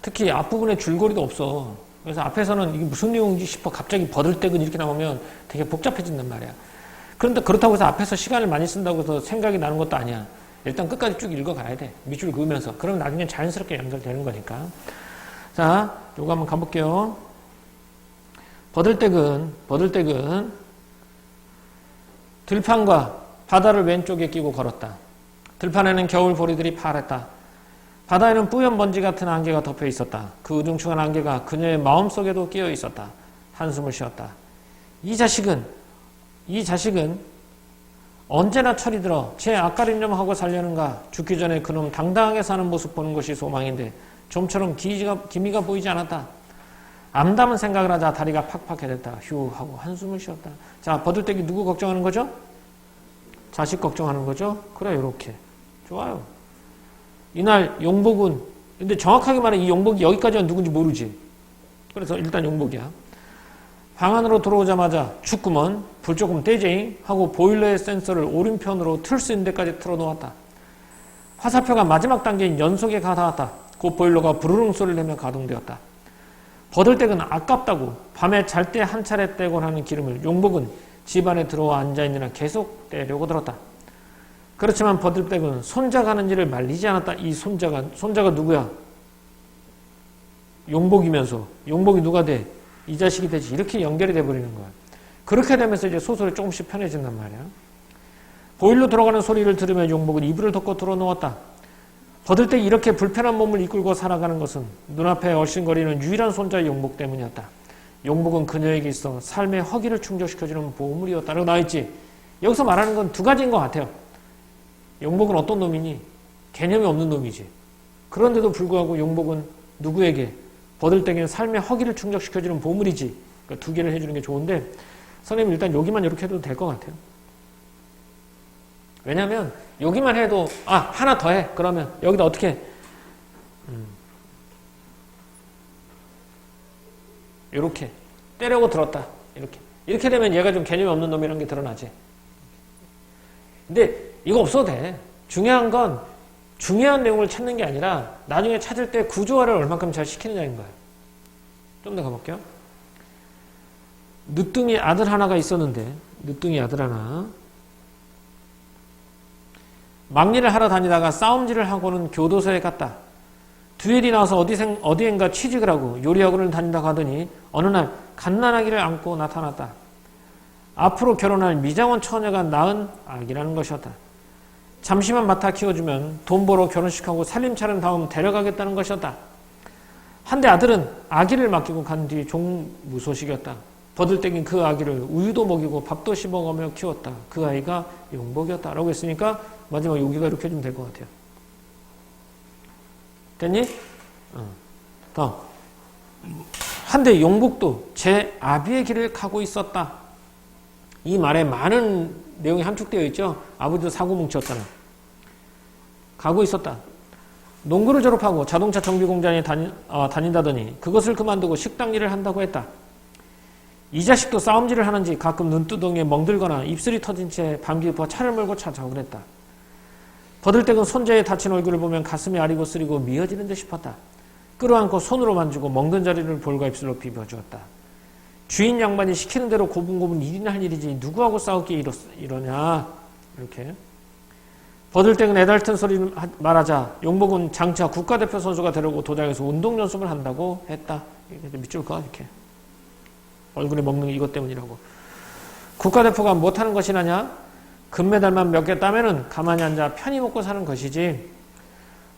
특히 앞부분에 줄거리도 없어. 그래서 앞에서는 이게 무슨 내용인지 싶어 갑자기 버들떼근 이렇게 나오면 되게 복잡해진단 말이야. 그런데 그렇다고 해서 앞에서 시간을 많이 쓴다고 해서 생각이 나는 것도 아니야. 일단 끝까지 쭉 읽어가야 돼. 밑줄 그으면서. 그러면 나중에 자연스럽게 연결되는 거니까. 자, 요거 한번 가볼게요. 버들떼근 들판과 바다를 왼쪽에 끼고 걸었다. 들판에는 겨울 보리들이 파랬다. 바다에는 뿌연 먼지 같은 안개가 덮여 있었다. 그 우중충한 안개가 그녀의 마음속에도 끼어 있었다. 한숨을 쉬었다. 이 자식은 언제나 철이 들어 제 앞가림 좀 하고 살려는가. 죽기 전에 그놈 당당하게 사는 모습 보는 것이 소망인데 좀처럼 기미가 보이지 않았다. 암담한 생각을 하자 다리가 팍팍해졌다. 휴 하고 한숨을 쉬었다. 자, 버들떼기 누구 걱정하는 거죠? 자식 걱정하는 거죠? 그래, 요렇게. 좋아요. 이날 용복은, 근데 정확하게 말하면 이 용복이 여기까지는 누군지 모르지. 그래서 일단 용복이야. 방 안으로 들어오자마자 죽구먼 불 조금 떼제잉 하고 보일러의 센서를 오른편으로 틀 수 있는 데까지 틀어놓았다. 화살표가 마지막 단계인 연속에 가닿았다. 곧 보일러가 부르릉 소리를 내며 가동되었다. 버들떼는 아깝다고 밤에 잘 때 한 차례 떼곤 하는 기름을 용복은 집 안에 들어와 앉아있느라 계속 떼려고 들었다. 그렇지만 버들떼는 손자가 하는 일을 말리지 않았다. 이 손자가 누구야? 용복이면서 용복이 누가 돼? 이 자식이 되지. 이렇게 연결이 돼버리는 거야. 그렇게 되면서 이제 소설이 조금씩 편해진단 말이야. 보일러 들어가는 소리를 들으며 용복은 이불을 덮고 들어누웠다. 버들떼 이렇게 불편한 몸을 이끌고 살아가는 것은 눈앞에 얼씬거리는 유일한 손자의 용복 때문이었다. 용복은 그녀에게 있어 삶의 허기를 충족시켜주는 보물이었다. 라고 나와있지. 여기서 말하는 건 두 가지인 것 같아요. 용복은 어떤 놈이니? 개념이 없는 놈이지. 그런데도 불구하고 용복은 누구에게? 버들떼에게는 삶의 허기를 충족시켜주는 보물이지. 그러니까 두 개를 해주는 게 좋은데 선생님 일단 여기만 이렇게 해도 될 것 같아요. 왜냐면 여기만 해도 하나 더 해. 그러면 여기다 어떻게 해? 이렇게 때려고 들었다. 이렇게 되면 얘가 좀 개념이 없는 놈이라는 게 드러나지. 근데 이거 없어도 돼. 중요한 건 중요한 내용을 찾는 게 아니라 나중에 찾을 때 구조화를 얼만큼 잘 시키느냐인 거야. 좀 더 가볼게요. 늦둥이 아들 하나가 있었는데 늦둥이 아들 하나 막일을 하러 다니다가 싸움질을 하고는 교도소에 갔다. 듀엘이 나와서 어디엔가 취직을 하고 요리학원을 다닌다고 하더니 어느 날 갓난아기를 안고 나타났다. 앞으로 결혼할 미장원 처녀가 낳은 아기라는 것이었다. 잠시만 맡아 키워주면 돈 벌어 결혼식하고 살림 차린 다음 데려가겠다는 것이었다. 한데 아들은 아기를 맡기고 간 뒤 종무소식이었다. 버들떼긴 그 아기를 우유도 먹이고 밥도 씹어가며 키웠다. 그 아이가 용복이었다. 라고 했으니까 마지막 여기가 이렇게 해주면 될 것 같아요. 됐니? 다음. 한데 용복도 제 아비의 길을 가고 있었다. 이 말에 많은 내용이 함축되어 있죠. 아버지도 사고뭉치였잖아. 가고 있었다. 농구를 졸업하고 자동차 정비 공장에 다닌다더니 그것을 그만두고 식당 일을 한다고 했다. 이 자식도 싸움질을 하는지 가끔 눈두덩이에 멍들거나 입술이 터진 채 밤 깊어 차를 몰고 찾아오곤 했다. 버들떼는 손자의 다친 얼굴을 보면 가슴이 아리고 쓰리고 미어지는 듯 싶었다. 끌어안고 손으로 만지고 멍든 자리를 볼과 입술로 비벼주었다. 주인 양반이 시키는 대로 고분고분 일이나 할 일이지 누구하고 싸우기에 이러냐. 이렇게. 버들떼는 애달튼 소리를 말하자 용복은 장차 국가대표 선수가 되려고 도장에서 운동 연습을 한다고 했다. 밑줄 거 이렇게. 얼굴에 먹는 게 이것 때문이라고. 국가대표가 못하는 것이라냐? 금메달만 몇 개 따면은 가만히 앉아 편히 먹고 사는 것이지.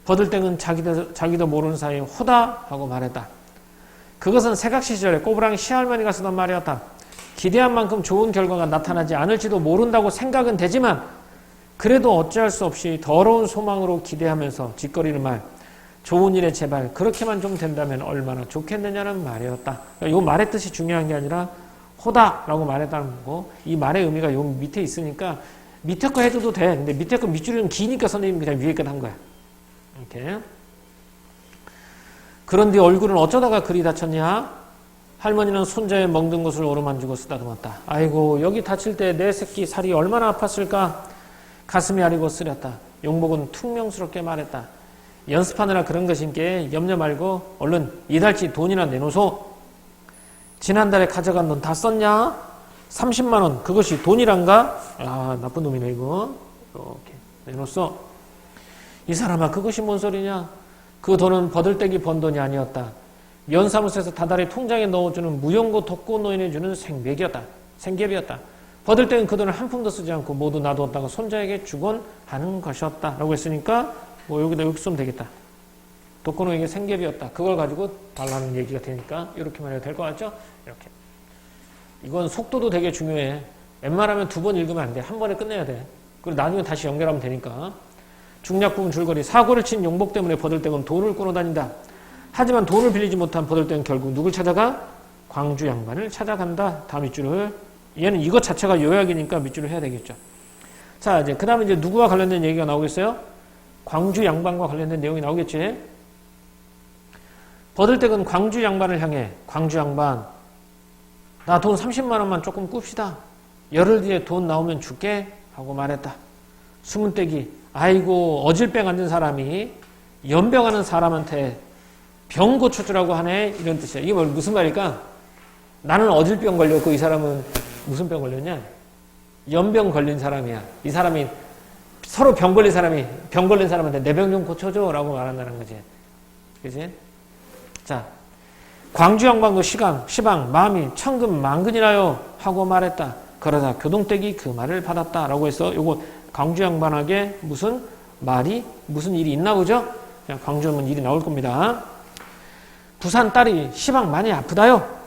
버들떼는 자기도 모르는 사이에 호다 하고 말했다. 그것은 새각 시절에 꼬부랑 시할머니가 쓰던 말이었다. 기대한 만큼 좋은 결과가 나타나지 않을지도 모른다고 생각은 되지만 그래도 어찌할 수 없이 더러운 소망으로 기대하면서 짓거리는 말. 좋은 일에 제발 그렇게만 좀 된다면 얼마나 좋겠느냐는 말이었다. 이 말의 뜻이 중요한 게 아니라 호다라고 말했다는 거고 이 말의 의미가 요 밑에 있으니까 밑에 거 해줘도 돼. 근데 밑에 거 밑줄은 기니까 선생님이 그냥 위에 거 한 거야. 이렇게. 그런데 얼굴은 어쩌다가 그리 다쳤냐? 할머니는 손자의 멍든 것을 오르만지고 쓰다듬었다. 아이고 여기 다칠 때 내 새끼 살이 얼마나 아팠을까? 가슴이 아리고 쓰렸다. 용복은 퉁명스럽게 말했다. 연습하느라 그런 것인게 염려 말고 얼른 이달치 돈이나 내놓소. 지난달에 가져간 돈 다 썼냐? 30만 원 그것이 돈이란가? 아 나쁜 놈이네 이거. 이렇게 내놓소. 이 사람아 그것이 뭔 소리냐? 그 돈은 버들떼기 번 돈이 아니었다. 면사무소에서 다달이 통장에 넣어주는 무용고 독거노인에 주는 생맥이었다. 생계비였다. 버들떼는 그 돈을 한 푼도 쓰지 않고 모두 놔두었다가 손자에게 주곤 하는 것이었다. 라고 했으니까 뭐 여기다 여기 쓰면 되겠다. 독거노인에게 생계비였다. 그걸 가지고 달라는 얘기가 되니까 이렇게 말해도 될 것 같죠? 이렇게. 이건 속도도 되게 중요해. 웬만하면 2번 읽으면 안 돼. 한 번에 끝내야 돼. 그리고 나중에 다시 연결하면 되니까. 중략부분 줄거리. 사고를 친 용복 때문에 버들떼는 돈을 꾸러 다닌다. 하지만 돈을 빌리지 못한 버들떼는 결국 누굴 찾아가? 광주 양반을 찾아간다. 다음 밑줄을. 얘는 이것 자체가 요약이니까 밑줄을 해야 되겠죠. 자, 이제 그 다음에 이제 누구와 관련된 얘기가 나오겠어요? 광주 양반과 관련된 내용이 나오겠지. 버들떼는 광주 양반을 향해 광주 양반 나 돈 30만 원만 조금 꿉시다. 열흘 뒤에 돈 나오면 줄게 하고 말했다. 수문떼기 아이고 어질병 앉은 사람이 연병하는 사람한테 병 고쳐주라고 하네 이런 뜻이야. 이게 무슨 말일까? 나는 어질병 걸렸고 이 사람은 무슨 병 걸렸냐? 연병 걸린 사람이야. 이 사람이 서로 병 걸린 사람한테 내 병 좀 고쳐줘 라고 말한다는 거지. 그지? 자, 광주 양반도 시방 마음이 천근 만근이라요 하고 말했다. 그러자 교동댁이 그 말을 받았다 라고 해서 요거 광주 양반에게 무슨 일이 있나 보죠? 그냥 광주는 일이 나올 겁니다. 부산 딸이 시방 많이 아프다요.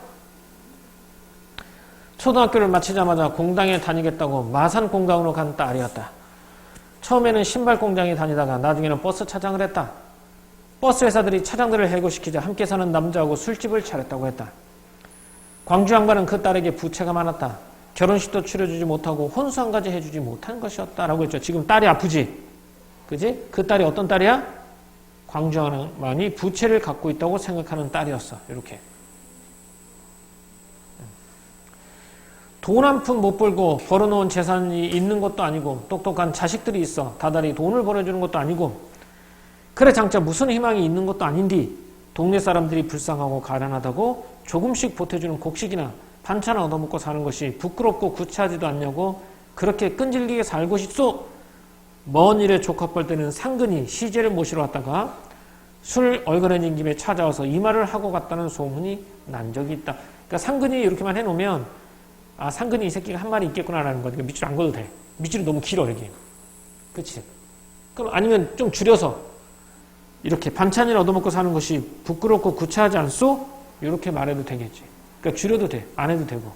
초등학교를 마치자마자 공당에 다니겠다고 마산 공장으로 간 딸이었다. 처음에는 신발 공장에 다니다가 나중에는 버스 차장을 했다. 버스 회사들이 차장들을 해고시키자 함께 사는 남자하고 술집을 차렸다고 했다. 광주 양반은 그 딸에게 부채가 많았다. 결혼식도 치러주지 못하고 혼수한까지 해주지 못한 것이었다 라고 했죠. 지금 딸이 아프지? 그지? 그 딸이 어떤 딸이야? 광주 양반이 부채를 갖고 있다고 생각하는 딸이었어. 이렇게. 돈 한 푼 못 벌고 벌어놓은 재산이 있는 것도 아니고 똑똑한 자식들이 있어 다달이 돈을 벌어주는 것도 아니고 그래 장차 무슨 희망이 있는 것도 아닌디 동네 사람들이 불쌍하고 가련하다고 조금씩 보태주는 곡식이나 반찬을 얻어먹고 사는 것이 부끄럽고 구차하지도 않냐고 그렇게 끈질기게 살고 싶소. 먼 일에 조카뻘 때는 상근이 시제를 모시러 왔다가 술 얼그러진 김에 찾아와서 이 말을 하고 갔다는 소문이 난 적이 있다. 그러니까 상근이 이렇게만 해놓으면 아 상근이 이 새끼가 한 말이 있겠구나라는 거니까 밑줄 안 그어도 돼. 밑줄이 너무 길어 여기. 그치? 그럼 아니면 좀 줄여서 이렇게 반찬을 얻어먹고 사는 것이 부끄럽고 구차하지 않소? 이렇게 말해도 되겠지. 그러니까 줄여도 돼. 안 해도 되고.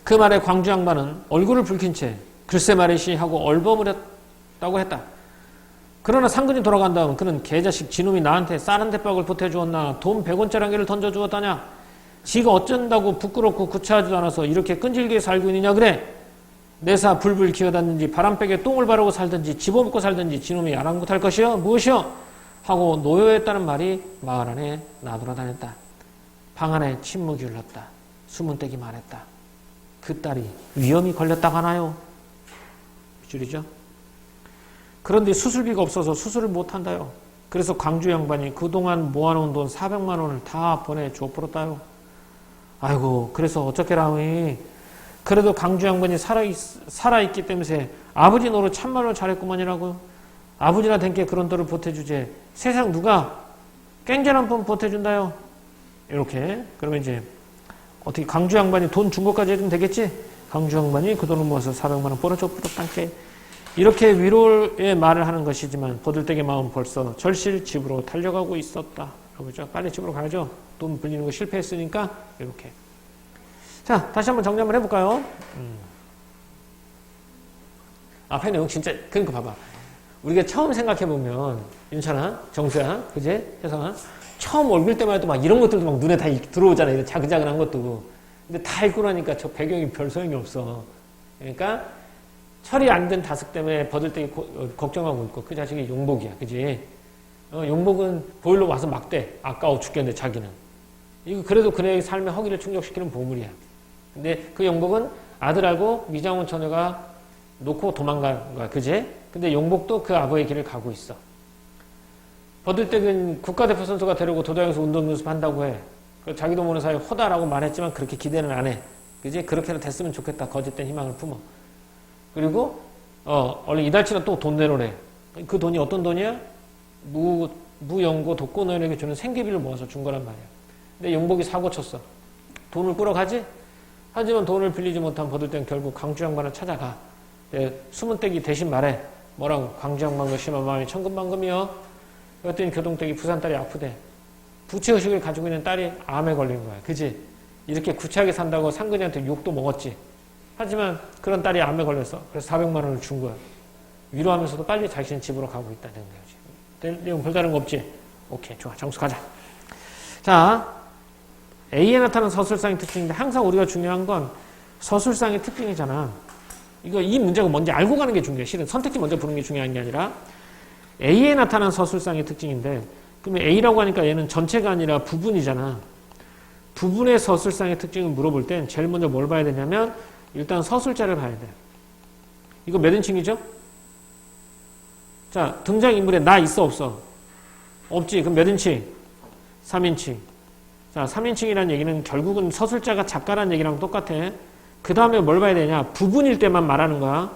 그 말에 광주 양반은 얼굴을 붉힌 채 글쎄 말이시 하고 얼버무렸다고 했다. 그러나 상근이 돌아간 다음 그는 개자식 지놈이 나한테 쌀 한 대박을 보태주었나 돈 100원짜리 한 개를 던져주었다냐. 지가 어쩐다고 부끄럽고 구차하지도 않아서 이렇게 끈질기게 살고 있느냐 그래. 내사 불불 기어다든지 바람백에 똥을 바르고 살든지 집어먹고 살든지 지놈이 아랑곳할 것이여 무엇이여 하고 노여했다는 말이 마을 안에 나돌아다녔다. 방 안에 침묵이 흘렀다. 수문떼기 말했다. 그 딸이 위험이 걸렸다고 하나요? 줄이죠. 그런데 수술비가 없어서 수술을 못한다요. 그래서 광주 양반이 그동안 모아놓은 돈 400만 원을 다 보내줘버렸다요. 아이고 그래서 어쩌게라니. 그래도 광주 양반이 살아있기 때문에 아버지 노릇 참말로 잘했구만이라고. 아버지나 된 게 그런 돈을 보태주지. 세상 누가 깽전 한 번 보태준다요. 이렇게. 그러면 이제 어떻게 광주 양반이 돈 준 것까지 해주면 되겠지? 광주 양반이 그 돈을 모아서 400만 원 벌어줘버렸단께. 이렇게 위로의 말을 하는 것이지만 버들떼기 마음 벌써 절실 집으로 달려가고 있었다. 그렇죠? 빨리 집으로 가야죠. 돈 빌리는 거 실패했으니까 이렇게. 자, 다시 한번 정리 한번 해볼까요? 앞에 내용 진짜, 그러니까 봐봐. 우리가 처음 생각해보면, 윤찬아, 정수야, 그지? 혜성아, 처음 얼굴 때만 해도 막 이런 것들도 막 눈에 다 들어오잖아. 이런 자글자글한 것도. 근데 다 읽고 나니까 저 배경이 별 소용이 없어. 그러니까, 철이 안 든 다섯 때문에 버들떼기 걱정하고 있고, 그 자식이 용복이야. 그지? 용복은 보일러 와서 막대. 아까워 죽겠는데, 자기는. 이거 그래도 그네의 삶의 허기를 충족시키는 보물이야. 근데 그 용복은 아들하고 미장원 처녀가 놓고 도망간 거야. 그지? 근데 용복도 그 아버의 길을 가고 있어. 버들떼기는 국가대표 선수가 되려고 도장에서 운동 연습한다고 해. 자기도 모르는 사이에 호다라고 말했지만 그렇게 기대는 안 해. 그지? 그렇게는 됐으면 좋겠다. 거짓된 희망을 품어. 그리고 얼른 이달치나 또 돈 내놓으래. 그 돈이 어떤 돈이야? 무연고 독거노인에게 주는 생계비를 모아서 준 거란 말이야. 근데 용복이 사고 쳤어. 돈을 끌어가지? 하지만 돈을 빌리지 못한 버들떼는 결국 광주 양반을 찾아가. 수문떼기 대신 말해. 뭐라고? 광주 양반과 심한 마음이 천근만금이여. 그랬더니 교동떼기 부산딸이 아프대. 부채의식을 가지고 있는 딸이 암에 걸린 거야. 그지? 이렇게 구차하게 산다고 상근이한테 욕도 먹었지. 하지만 그런 딸이 암에 걸렸어. 그래서 400만 원을 준 거야. 위로하면서도 빨리 자신 집으로 가고 있다는 거지. 내용 별다른 거 없지? 오케이, 좋아. 정수 가자. 자, A에 나타나는 서술상의 특징인데 항상 우리가 중요한 건 서술상의 특징이잖아. 이 문제가 뭔지 알고 가는 게 중요해. 실은 선택지 먼저 부르는 게 중요한 게 아니라 A에 나타난 서술상의 특징인데 그러면 A라고 하니까 얘는 전체가 아니라 부분이잖아. 부분의 서술상의 특징을 물어볼 땐 제일 먼저 뭘 봐야 되냐면 일단 서술자를 봐야 돼. 이거 몇 인칭이죠? 자, 등장인물에 나 있어 없어? 없지. 그럼 몇 인칭? 3인칭. 자, 3인칭이라는 얘기는 결국은 서술자가 작가라는 얘기랑 똑같아. 그 다음에 뭘 봐야 되냐? 부분일 때만 말하는 거야.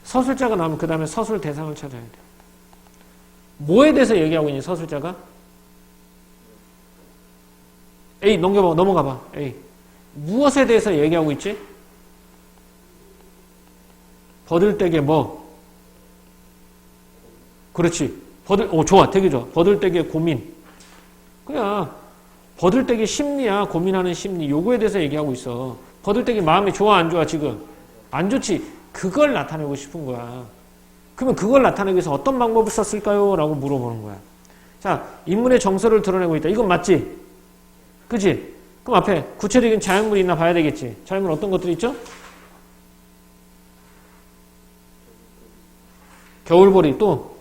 서술자가 나오면 그 다음에 서술 대상을 찾아야 돼. 뭐에 대해서 얘기하고 있니, 서술자가? A, 넘어가봐. A. 무엇에 대해서 얘기하고 있지? 버들떼기 뭐? 그렇지. 좋아. 되게 좋아. 버들떼기의 고민. 그냥, 버들떼기 심리야. 고민하는 심리. 요거에 대해서 얘기하고 있어. 버들떼기 마음이 좋아, 안 좋아, 지금? 안 좋지. 그걸 나타내고 싶은 거야. 그러면 그걸 나타내기 위해서 어떤 방법을 썼을까요? 라고 물어보는 거야. 자, 인물의 정서를 드러내고 있다. 이건 맞지? 그치? 그럼 앞에 구체적인 자연물이 있나 봐야 되겠지. 자연물 어떤 것들이 있죠? 겨울보리 또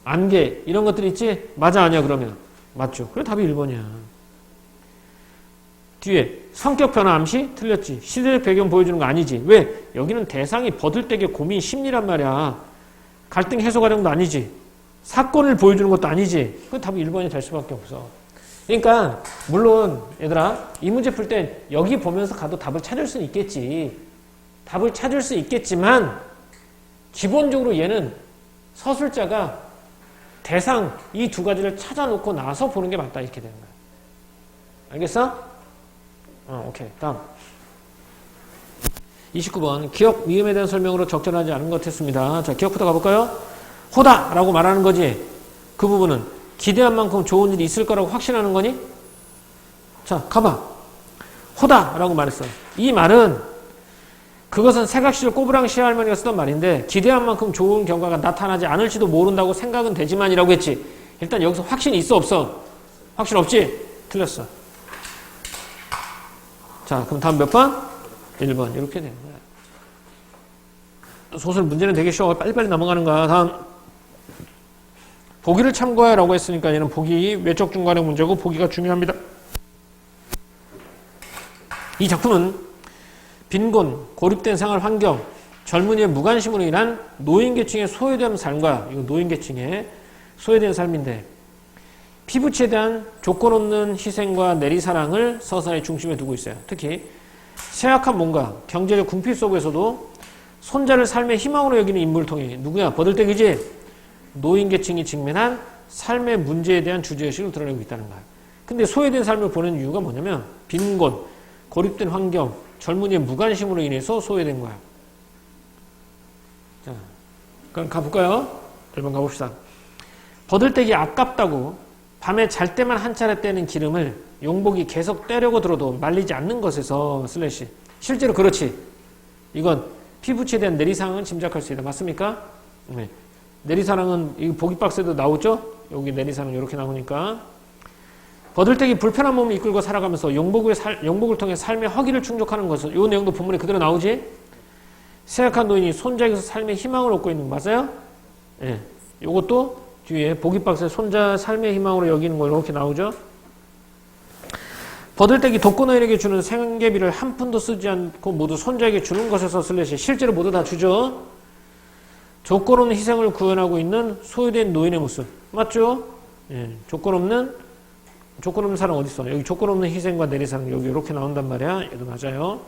안개 이런 것들이 있지? 맞아 아니야 그러면? 맞죠. 그래 답이 1번이야. 뒤에 성격 변화 암시? 틀렸지. 시대적 배경 보여주는 거 아니지. 왜? 여기는 대상이 버들떼기 고민 심리란 말이야. 갈등 해소 과정도 아니지. 사건을 보여주는 것도 아니지. 그 답이 1번이 될 수밖에 없어. 그러니까 물론 얘들아 이 문제 풀 때 여기 보면서 가도 답을 찾을 수는 있겠지. 답을 찾을 수 있겠지만 기본적으로 얘는 서술자가 대상 이 두 가지를 찾아놓고 나서 보는 게 맞다 이렇게 되는 거야. 알겠어? 오케이. 다음 29번 기억 미음에 대한 설명으로 적절하지 않은 것 같았습니다. 자, 기억부터 가볼까요? 호다 라고 말하는 거지. 그 부분은 기대한 만큼 좋은 일이 있을 거라고 확신하는 거니? 자, 가봐. 호다 라고 말했어. 이 말은 그것은 새각시절 꼬부랑 시할머니가 쓰던 말인데 기대한 만큼 좋은 결과가 나타나지 않을지도 모른다고 생각은 되지만이라고 했지. 일단 여기서 확신이 있어 없어? 확신 없지? 틀렸어. 자, 그럼 다음 몇 번? 1번. 이렇게 되는 거야. 소설 문제는 되게 쉬워. 빨리빨리 넘어가는 거야. 다음. 보기를 참고해 라고 했으니까 얘는 보기 외적 중간의 문제고 보기가 중요합니다. 이 작품은 빈곤, 고립된 생활 환경, 젊은이의 무관심으로 인한 노인계층의 소외된 삶과 이거 노인계층의 소외된 삶인데 피부치에 대한 조건 없는 희생과 내리사랑을 서사의 중심에 두고 있어요. 특히 쇠약한 몸과 경제적 궁핍 속에서도 손자를 삶의 희망으로 여기는 인물을 통해 누구야? 버들떼기지? 노인계층이 직면한 삶의 문제에 대한 주제의식을 드러내고 있다는 거야. 근데 소외된 삶을 보는 이유가 뭐냐면 빈곤, 고립된 환경, 젊은이의 무관심으로 인해서 소외된 거야. 자, 그럼 가볼까요? 1번 가봅시다. 버들떼기 아깝다고 밤에 잘 때만 한 차례 떼는 기름을 용복이 계속 떼려고 들어도 말리지 않는 것에서 슬래시. 실제로 그렇지. 이건 피부치에 대한 내리사항은 짐작할 수 있다. 맞습니까? 네. 내리사랑은 이 보기 박스에도 나오죠? 여기 내리사랑 이렇게 나오니까 버들떼기 불편한 몸을 이끌고 살아가면서 용복을 통해 삶의 허기를 충족하는 것은 이 내용도 본문에 그대로 나오지? 쇠약한 노인이 손자에게서 삶의 희망을 얻고 있는 거 맞아요? 예. 네. 이것도 뒤에 보기 박스에 손자 삶의 희망으로 여기는 거 이렇게 나오죠? 버들떼기 독거노인에게 주는 생계비를 한 푼도 쓰지 않고 모두 손자에게 주는 것에서 슬래시 실제로 모두 다 주죠? 조건 없는 희생을 구현하고 있는 소외된 노인의 모습. 맞죠? 예, 조건 없는 사람 어디 있어? 여기 조건 없는 희생과 내리사랑 여기 이렇게 나온단 말이야. 얘도 맞아요.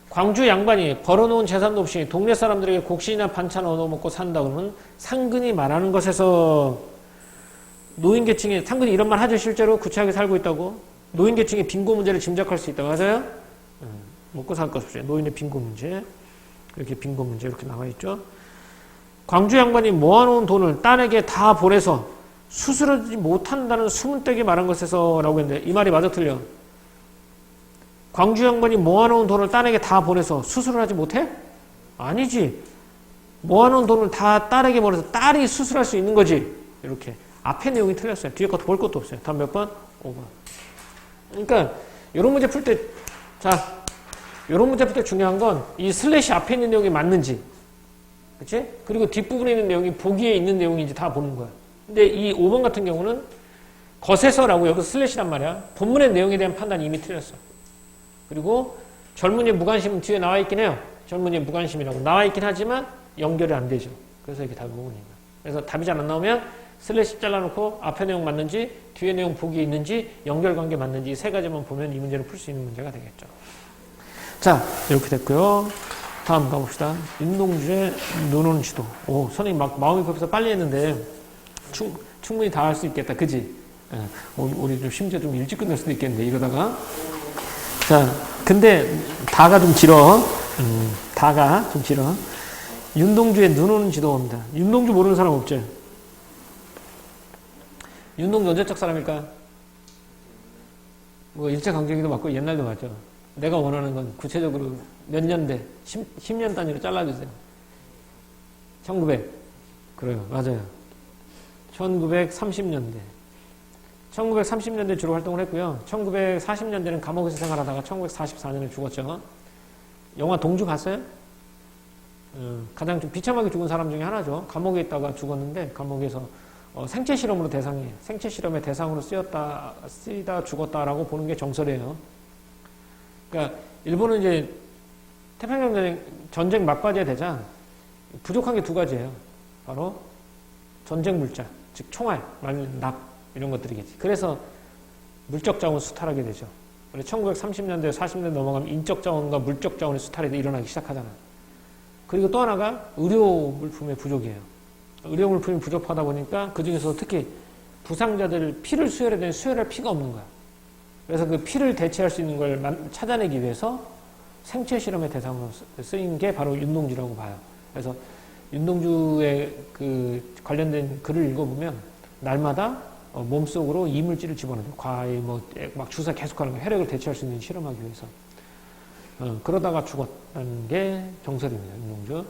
광주 양반이 벌어놓은 재산도 없이 동네 사람들에게 곡식이나 반찬 얻어먹고 산다 그러면 상근이 말하는 것에서 노인계층이 상근이 이런 말 하죠. 실제로 구차하게 살고 있다고. 노인계층의 빈곤 문제를 짐작할 수 있다. 맞아요? 먹고 살 것 없이 노인의 빈곤 문제 이렇게 빈곤 문제 이렇게 나와 있죠. 광주 양반이 모아놓은 돈을 딸에게 다 보내서 수술하지 못한다는 수문되게 말한 것에서 라고 했는데 이 말이 맞아 틀려? 광주 양반이 모아놓은 돈을 딸에게 다 보내서 수술을 하지 못해? 아니지. 모아놓은 돈을 다 딸에게 보내서 딸이 수술할 수 있는 거지. 이렇게. 앞에 내용이 틀렸어요. 뒤에 것도 볼 것도 없어요. 다음 몇 번? 5번. 그러니까 이런 문제 풀 때 이런 문제 풀 때 중요한 건 이 슬래시 앞에 있는 내용이 맞는지 그치? 그리고 뒷부분에 있는 내용이 보기에 있는 내용인지 다 보는 거야. 근데 이 5번 같은 경우는 것에서라고 여기서 슬래시란 말이야. 본문의 내용에 대한 판단이 이미 틀렸어. 그리고 젊은이의 무관심은 뒤에 나와 있긴 해요. 젊은이의 무관심이라고 나와 있긴 하지만 연결이 안 되죠. 그래서 이렇게 답이 5번인 거야. 그래서 답이 잘 안 나오면 슬래시 잘라놓고 앞에 내용 맞는지 뒤에 내용 보기에 있는지 연결관계 맞는지 이 세 가지만 보면 이 문제를 풀 수 있는 문제가 되겠죠. 자 이렇게 됐고요. 다음 가봅시다. 윤동주의 눈 오는 지도. 오 선생님 막 마음이 급해서 빨리 했는데 충분히 다 할 수 있겠다. 그지? 예, 우리 좀 심지어 좀 일찍 끝날 수도 있겠는데 이러다가 자 근데 다가 좀 길어. 다가 좀 길어. 윤동주의 눈 오는 지도입니다. 윤동주 모르는 사람 없지? 윤동주 언제적 사람일까? 뭐 일제강점기도 맞고 옛날도 맞죠. 내가 원하는 건 구체적으로 몇 년대 10년 단위로 잘라주세요. 1900 그래요. 맞아요. 1930년대 1930년대 주로 활동을 했고요. 1940년대는 감옥에서 생활하다가 1944년에 죽었죠. 영화 동주 봤어요? 가장 좀 비참하게 죽은 사람 중에 하나죠. 감옥에 있다가 죽었는데 감옥에서 생체 실험으로 생체 실험의 대상으로 쓰이다 죽었다라고 보는 게 정설이에요. 그러니까 일본은 이제 태평양 전쟁 막바지에 되자 부족한 게 두 가지예요. 바로 전쟁 물자, 즉 총알, 납 이런 것들이겠지. 그래서 물적 자원 수탈하게 되죠. 1930년대, 40년대 넘어가면 인적 자원과 물적 자원의 수탈이 일어나기 시작하잖아. 그리고 또 하나가 의료 물품의 부족이에요. 의료 물품이 부족하다 보니까 그 중에서 특히 부상자들 피를 수혈할 피가 없는 거야. 그래서 그 피를 대체할 수 있는 걸 찾아내기 위해서 생체 실험의 대상으로 쓰인 게 바로 윤동주라고 봐요. 그래서 윤동주의 그 관련된 글을 읽어보면 날마다 몸속으로 이물질을 집어넣어요. 과에 막 주사 계속하는 거, 혈액을 대체할 수 있는 실험하기 위해서. 그러다가 죽었다는 게 정설입니다. 윤동주.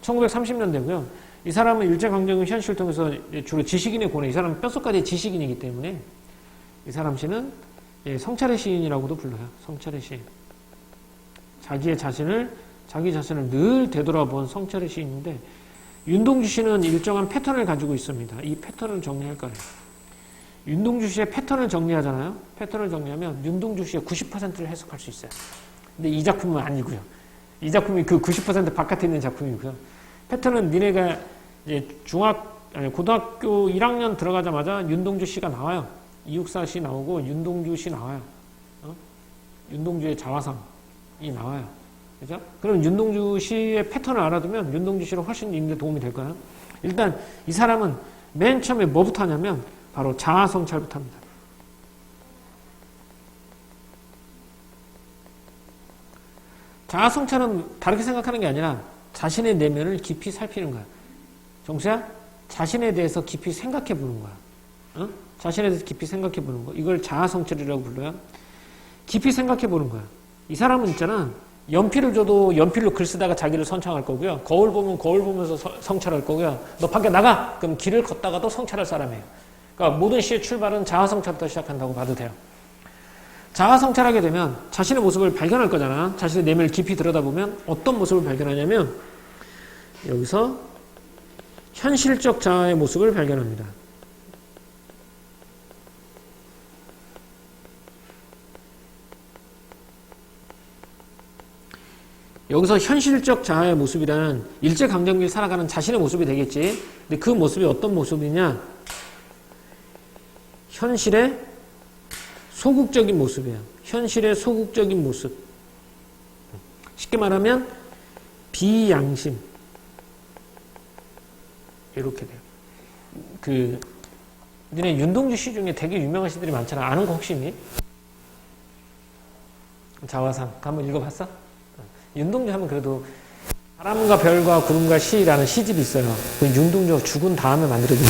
1930년대고요. 이 사람은 일제강점기 현실을 통해서 주로 지식인의 고뇌, 이 사람은 뼛속까지 지식인이기 때문에 이 사람 시는 성찰의 시인이라고도 불러요. 성찰의 시인. 자기 자신을 늘 되돌아본 성찰의 시인인데 윤동주 씨는 일정한 패턴을 가지고 있습니다. 이 패턴을 정리할 거예요. 윤동주 씨의 패턴을 정리하잖아요. 패턴을 정리하면 윤동주 씨의 90%를 해석할 수 있어요. 근데 이 작품은 아니고요. 이 작품이 그 90% 바깥에 있는 작품이고요. 패턴은 니네가 이제 고등학교 1학년 들어가자마자 윤동주 씨가 나와요. 이육사 씨 나오고 윤동주 씨 나와요. 윤동주의 자화상이 나와요. 그죠? 그럼 윤동주 씨의 패턴을 알아두면 윤동주 씨를 훨씬 읽는 데 도움이 될 거예요. 일단 이 사람은 맨 처음에 뭐부터 하냐면 바로 자아성찰부터 합니다. 자아성찰은 다르게 생각하는 게 아니라 자신의 내면을 깊이 살피는 거야. 정수야? 자신에 대해서 깊이 생각해 보는 거야. 자신에 대해서 깊이 생각해 보는 거. 이걸 자아성찰이라고 불러요. 깊이 생각해 보는 거야. 이 사람은 있잖아. 연필을 줘도 연필로 글 쓰다가 자기를 선창할 거고요. 거울 보면 거울 보면서 성찰할 거고요. 너 밖에 나가! 그럼 길을 걷다가도 성찰할 사람이에요. 그러니까 모든 시의 출발은 자아성찰부터 시작한다고 봐도 돼요. 자아성찰하게 되면 자신의 모습을 발견할 거잖아. 자신의 내면을 깊이 들여다보면 어떤 모습을 발견하냐면 여기서 현실적 자아의 모습을 발견합니다. 여기서 현실적 자아의 모습이란 일제강점기를 살아가는 자신의 모습이 되겠지. 근데 그 모습이 어떤 모습이냐? 현실의 소극적인 모습이에요. 현실의 소극적인 모습. 쉽게 말하면 비양심. 이렇게 돼요. 너네 윤동주 시 중에 되게 유명한 시들이 많잖아. 아는 거 혹시 있니? 자화상. 한번 읽어봤어? 윤동주 하면 그래도 바람과 별과 구름과 시라는 시집이 있어요. 그 윤동주가 죽은 다음에 만들어진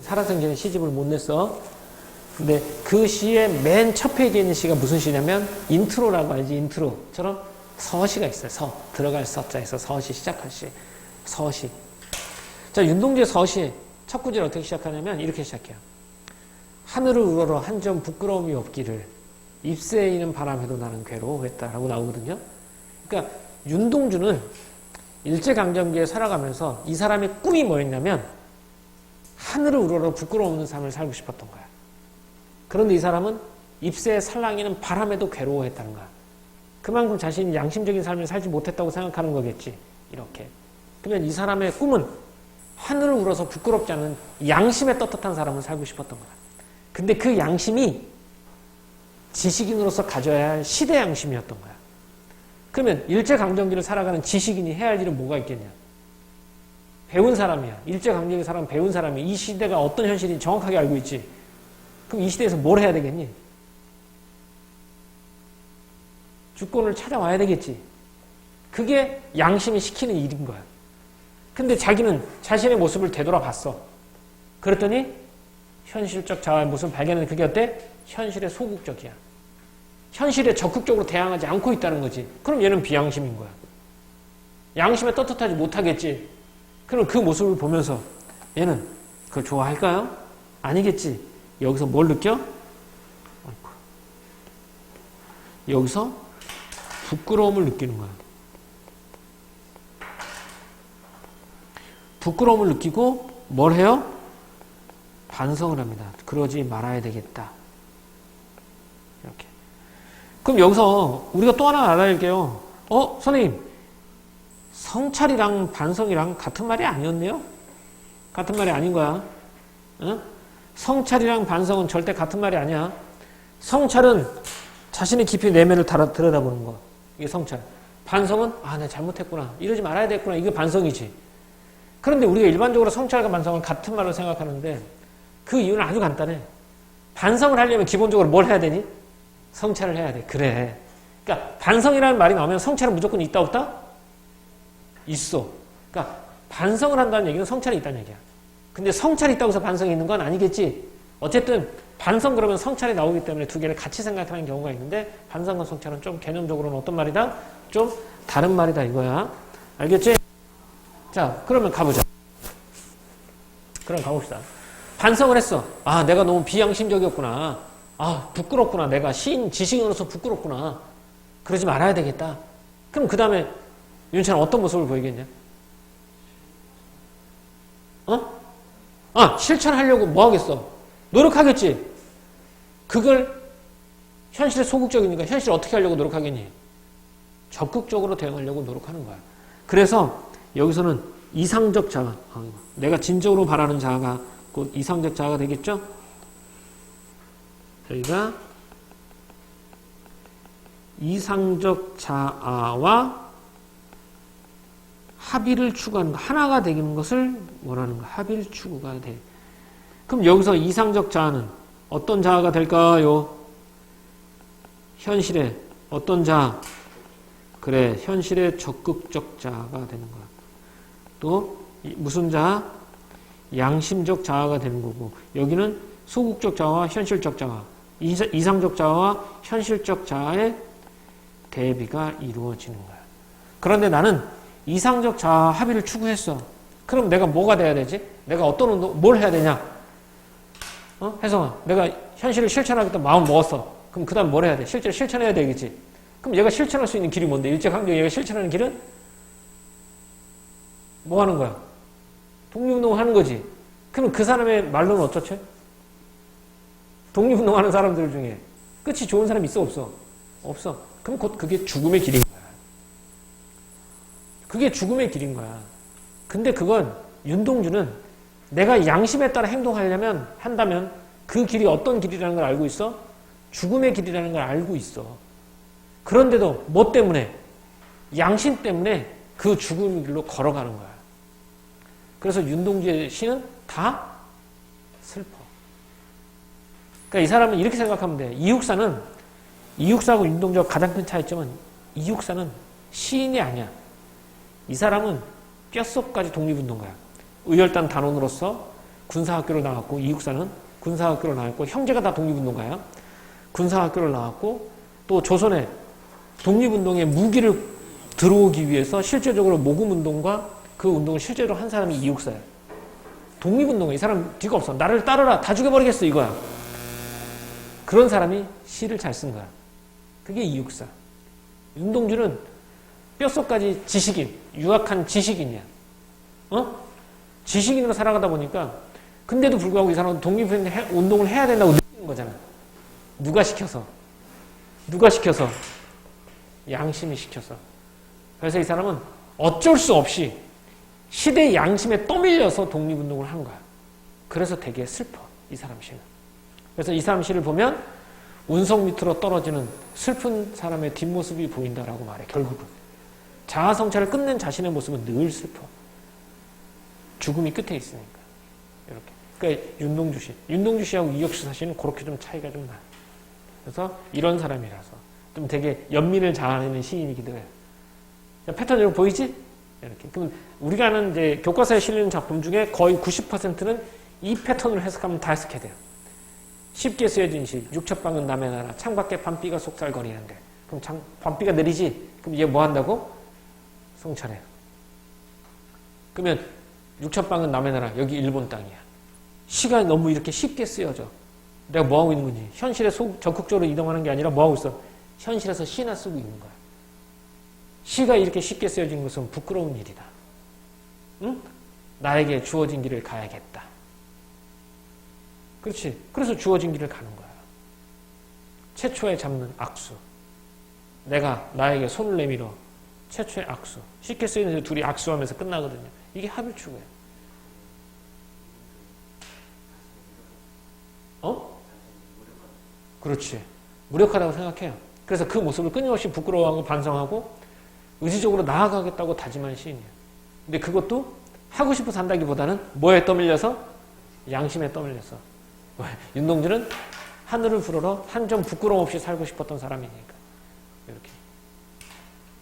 살아생전에 시집을 못 냈어. 근데 그 시의 맨 첫 페이지에 있는 시가 무슨 시냐면 인트로라고 알지? 인트로처럼 서시가 있어요. 들어갈 서자에서 서시 시작할 시. 서시. 자, 윤동주의 서시 첫 구절 어떻게 시작하냐면 이렇게 시작해요. 하늘을 우러러 한 점 부끄러움이 없기를 잎새에 있는 바람에도 나는 괴로워했다라고 나오거든요. 그러니까 윤동주는 일제강점기에 살아가면서 이 사람의 꿈이 뭐였냐면 하늘을 우러러 부끄러움 없는 삶을 살고 싶었던 거야. 그런데 이 사람은 잎새에 살랑이는 바람에도 괴로워했다는 거야. 그만큼 자신이 양심적인 삶을 살지 못했다고 생각하는 거겠지. 이렇게. 그러면 이 사람의 꿈은 하늘을 우러서 부끄럽지 않은 양심에 떳떳한 사람을 살고 싶었던 거야. 근데 그 양심이 지식인으로서 가져야 할 시대 양심이었던 거야. 그러면 일제강점기를 살아가는 지식인이 해야 할 일은 뭐가 있겠냐? 배운 사람이야. 일제강점기 살아가는 배운 사람이 이 시대가 어떤 현실인지 정확하게 알고 있지. 그럼 이 시대에서 뭘 해야 되겠니? 주권을 찾아와야 되겠지. 그게 양심이 시키는 일인 거야. 근데 자기는 자신의 모습을 되돌아봤어. 그랬더니 현실적 자아의 모습을 발견했는데 그게 어때? 현실에 소극적이야. 현실에 적극적으로 대항하지 않고 있다는 거지. 그럼 얘는 비양심인 거야. 양심에 떳떳하지 못하겠지. 그럼 그 모습을 보면서 얘는 그걸 좋아할까요? 아니겠지. 여기서 뭘 느껴? 여기서 부끄러움을 느끼는 거야. 부끄러움을 느끼고 뭘 해요? 반성을 합니다. 그러지 말아야 되겠다. 이렇게. 그럼 여기서 우리가 또 하나 알아야 할게요. 선생님, 성찰이랑 반성이랑 같은 말이 아니었네요? 같은 말이 아닌 거야. 응? 성찰이랑 반성은 절대 같은 말이 아니야. 성찰은 자신의 깊이 내면을 들여다보는 거. 이게 성찰. 반성은 내가 잘못했구나. 이러지 말아야 됐구나. 이게 반성이지. 그런데 우리가 일반적으로 성찰과 반성은 같은 말로 생각하는데 그 이유는 아주 간단해. 반성을 하려면 기본적으로 뭘 해야 되니? 성찰을 해야 돼. 그래. 그러니까 반성이라는 말이 나오면 성찰은 무조건 있다 없다? 있어. 그러니까 반성을 한다는 얘기는 성찰이 있다는 얘기야. 근데 성찰이 있다고 해서 반성이 있는 건 아니겠지. 어쨌든 반성 그러면 성찰이 나오기 때문에 두 개를 같이 생각하는 경우가 있는데 반성과 성찰은 좀 개념적으로는 어떤 말이다? 좀 다른 말이다 이거야. 알겠지? 자, 그러면 가보자. 그럼 가봅시다. 반성을 했어. 내가 너무 비양심적이었구나. 부끄럽구나. 내가 지식인으로서 부끄럽구나. 그러지 말아야 되겠다. 그럼 그 다음에 윤찬은 어떤 모습을 보이겠냐? 실천하려고 뭐 하겠어? 노력하겠지? 그걸 현실에 소극적이니까 현실을 어떻게 하려고 노력하겠니? 적극적으로 대응하려고 노력하는 거야. 그래서 여기서는 이상적 자아, 내가 진정으로 바라는 자아가 곧 이상적 자아가 되겠죠? 여기가 이상적 자아와 합의를 추구하는 것, 하나가 되는 것을 원하는 것, 합의를 추구가 돼. 그럼 여기서 이상적 자아는 어떤 자아가 될까요? 현실의 어떤 자아? 그래, 현실의 적극적 자아가 되는 거야. 또 무슨 자아? 양심적 자아가 되는 거고, 여기는 소극적 자아와 현실적 자아, 이상적 자아와 현실적 자아의 대비가 이루어지는 거야. 그런데 나는 이상적 자아 합의를 추구했어. 그럼 내가 뭐가 돼야 되지? 내가 어떤 운동, 뭘 해야 되냐? 혜성아, 내가 현실을 실천하겠다 마음 먹었어. 그럼 그 다음 뭘 해야 돼? 실제로 실천해야 되겠지. 그럼 얘가 실천할 수 있는 길이 뭔데? 일제강점기 얘가 실천하는 길은? 뭐 하는 거야? 독립운동 하는 거지. 그럼 그 사람의 말로는 어쩌지? 독립운동 하는 사람들 중에 끝이 좋은 사람이 있어, 없어? 없어. 그럼 곧 그게 죽음의 길인 거야. 그게 죽음의 길인 거야. 근데 그건 윤동주는 내가 양심에 따라 한다면 그 길이 어떤 길이라는 걸 알고 있어? 죽음의 길이라는 걸 알고 있어. 그런데도 뭐 때문에? 양심 때문에 그 죽음의 길로 걸어가는 거야. 그래서 윤동주의 시는 다 슬퍼. 그러니까 이 사람은 이렇게 생각하면 돼. 이육사하고 윤동주가 가장 큰 차이점은 이육사는 시인이 아니야. 이 사람은 뼛속까지 독립운동가야. 의열단 단원으로서 군사학교를 나왔고, 이육사는 군사학교를 나왔고, 형제가 다 독립운동가야. 군사학교를 나왔고, 또 조선의 독립운동의 무기를 들어오기 위해서 실제적으로 모금운동과 그 운동을 실제로 한 사람이 이육사야. 독립운동가. 이 사람 뒤가 없어. 나를 따르라. 다 죽여버리겠어. 이거야. 그런 사람이 시를 잘 쓴 거야. 그게 이육사. 윤동주는 뼛속까지 지식인, 유학한 지식인이야. 지식인으로 살아가다 보니까, 근데도 불구하고 이 사람은 독립운동을 해야 된다고 느끼는 거잖아. 누가 시켜서? 양심이 시켜서. 그래서 이 사람은 어쩔 수 없이 시대의 양심에 떠밀려서 독립운동을 한 거야. 그래서 되게 슬퍼, 이 사람 시는. 그래서 이 사람 시를 보면 운석 밑으로 떨어지는 슬픈 사람의 뒷모습이 보인다라고 말해, 결국은. 자아성찰을 끝낸 자신의 모습은 늘 슬퍼. 죽음이 끝에 있으니까. 이렇게. 그러니까 윤동주 씨하고 이혁수 시는 그렇게 좀 차이가 좀 나요. 그래서 이런 사람이라서 좀 되게 연민을 자아내는 시인이기도 해요. 패턴 이런 거 보이지? 이렇게. 그럼 우리가 아는 이제 교과서에 실리는 작품 중에 거의 90%는 이 패턴으로 해석하면 다 해석해야 돼요. 쉽게 쓰여진 시, 육첩방은 남의 나라, 창밖에 밤비가 속살거리는데. 그럼 밤비가 내리지? 그럼 얘 뭐 한다고? 성찰해요. 그러면 육첩방은 남의 나라, 여기 일본 땅이야. 시가 너무 이렇게 쉽게 쓰여져. 내가 뭐 하고 있는 거지? 현실에 적극적으로 이동하는 게 아니라 뭐 하고 있어? 현실에서 시나 쓰고 있는 거야. 시가 이렇게 쉽게 쓰여진 것은 부끄러운 일이다. 응? 나에게 주어진 길을 가야겠다. 그렇지. 그래서 주어진 길을 가는 거야. 최초에 잡는 악수. 내가 나에게 손을 내밀어. 최초의 악수. 쉽게 쓰이는 둘이 악수하면서 끝나거든요. 이게 합일추구예요. 그렇지. 무력하다고 생각해요. 그래서 그 모습을 끊임없이 부끄러워하고 반성하고 의지적으로 나아가겠다고 다짐한 시인이에요. 근데 그것도 하고 싶어서 한다기보다는 뭐에 떠밀려서? 양심에 떠밀려서. 윤동주는 하늘을 부르러 한 점 부끄러움 없이 살고 싶었던 사람이니까. 이렇게.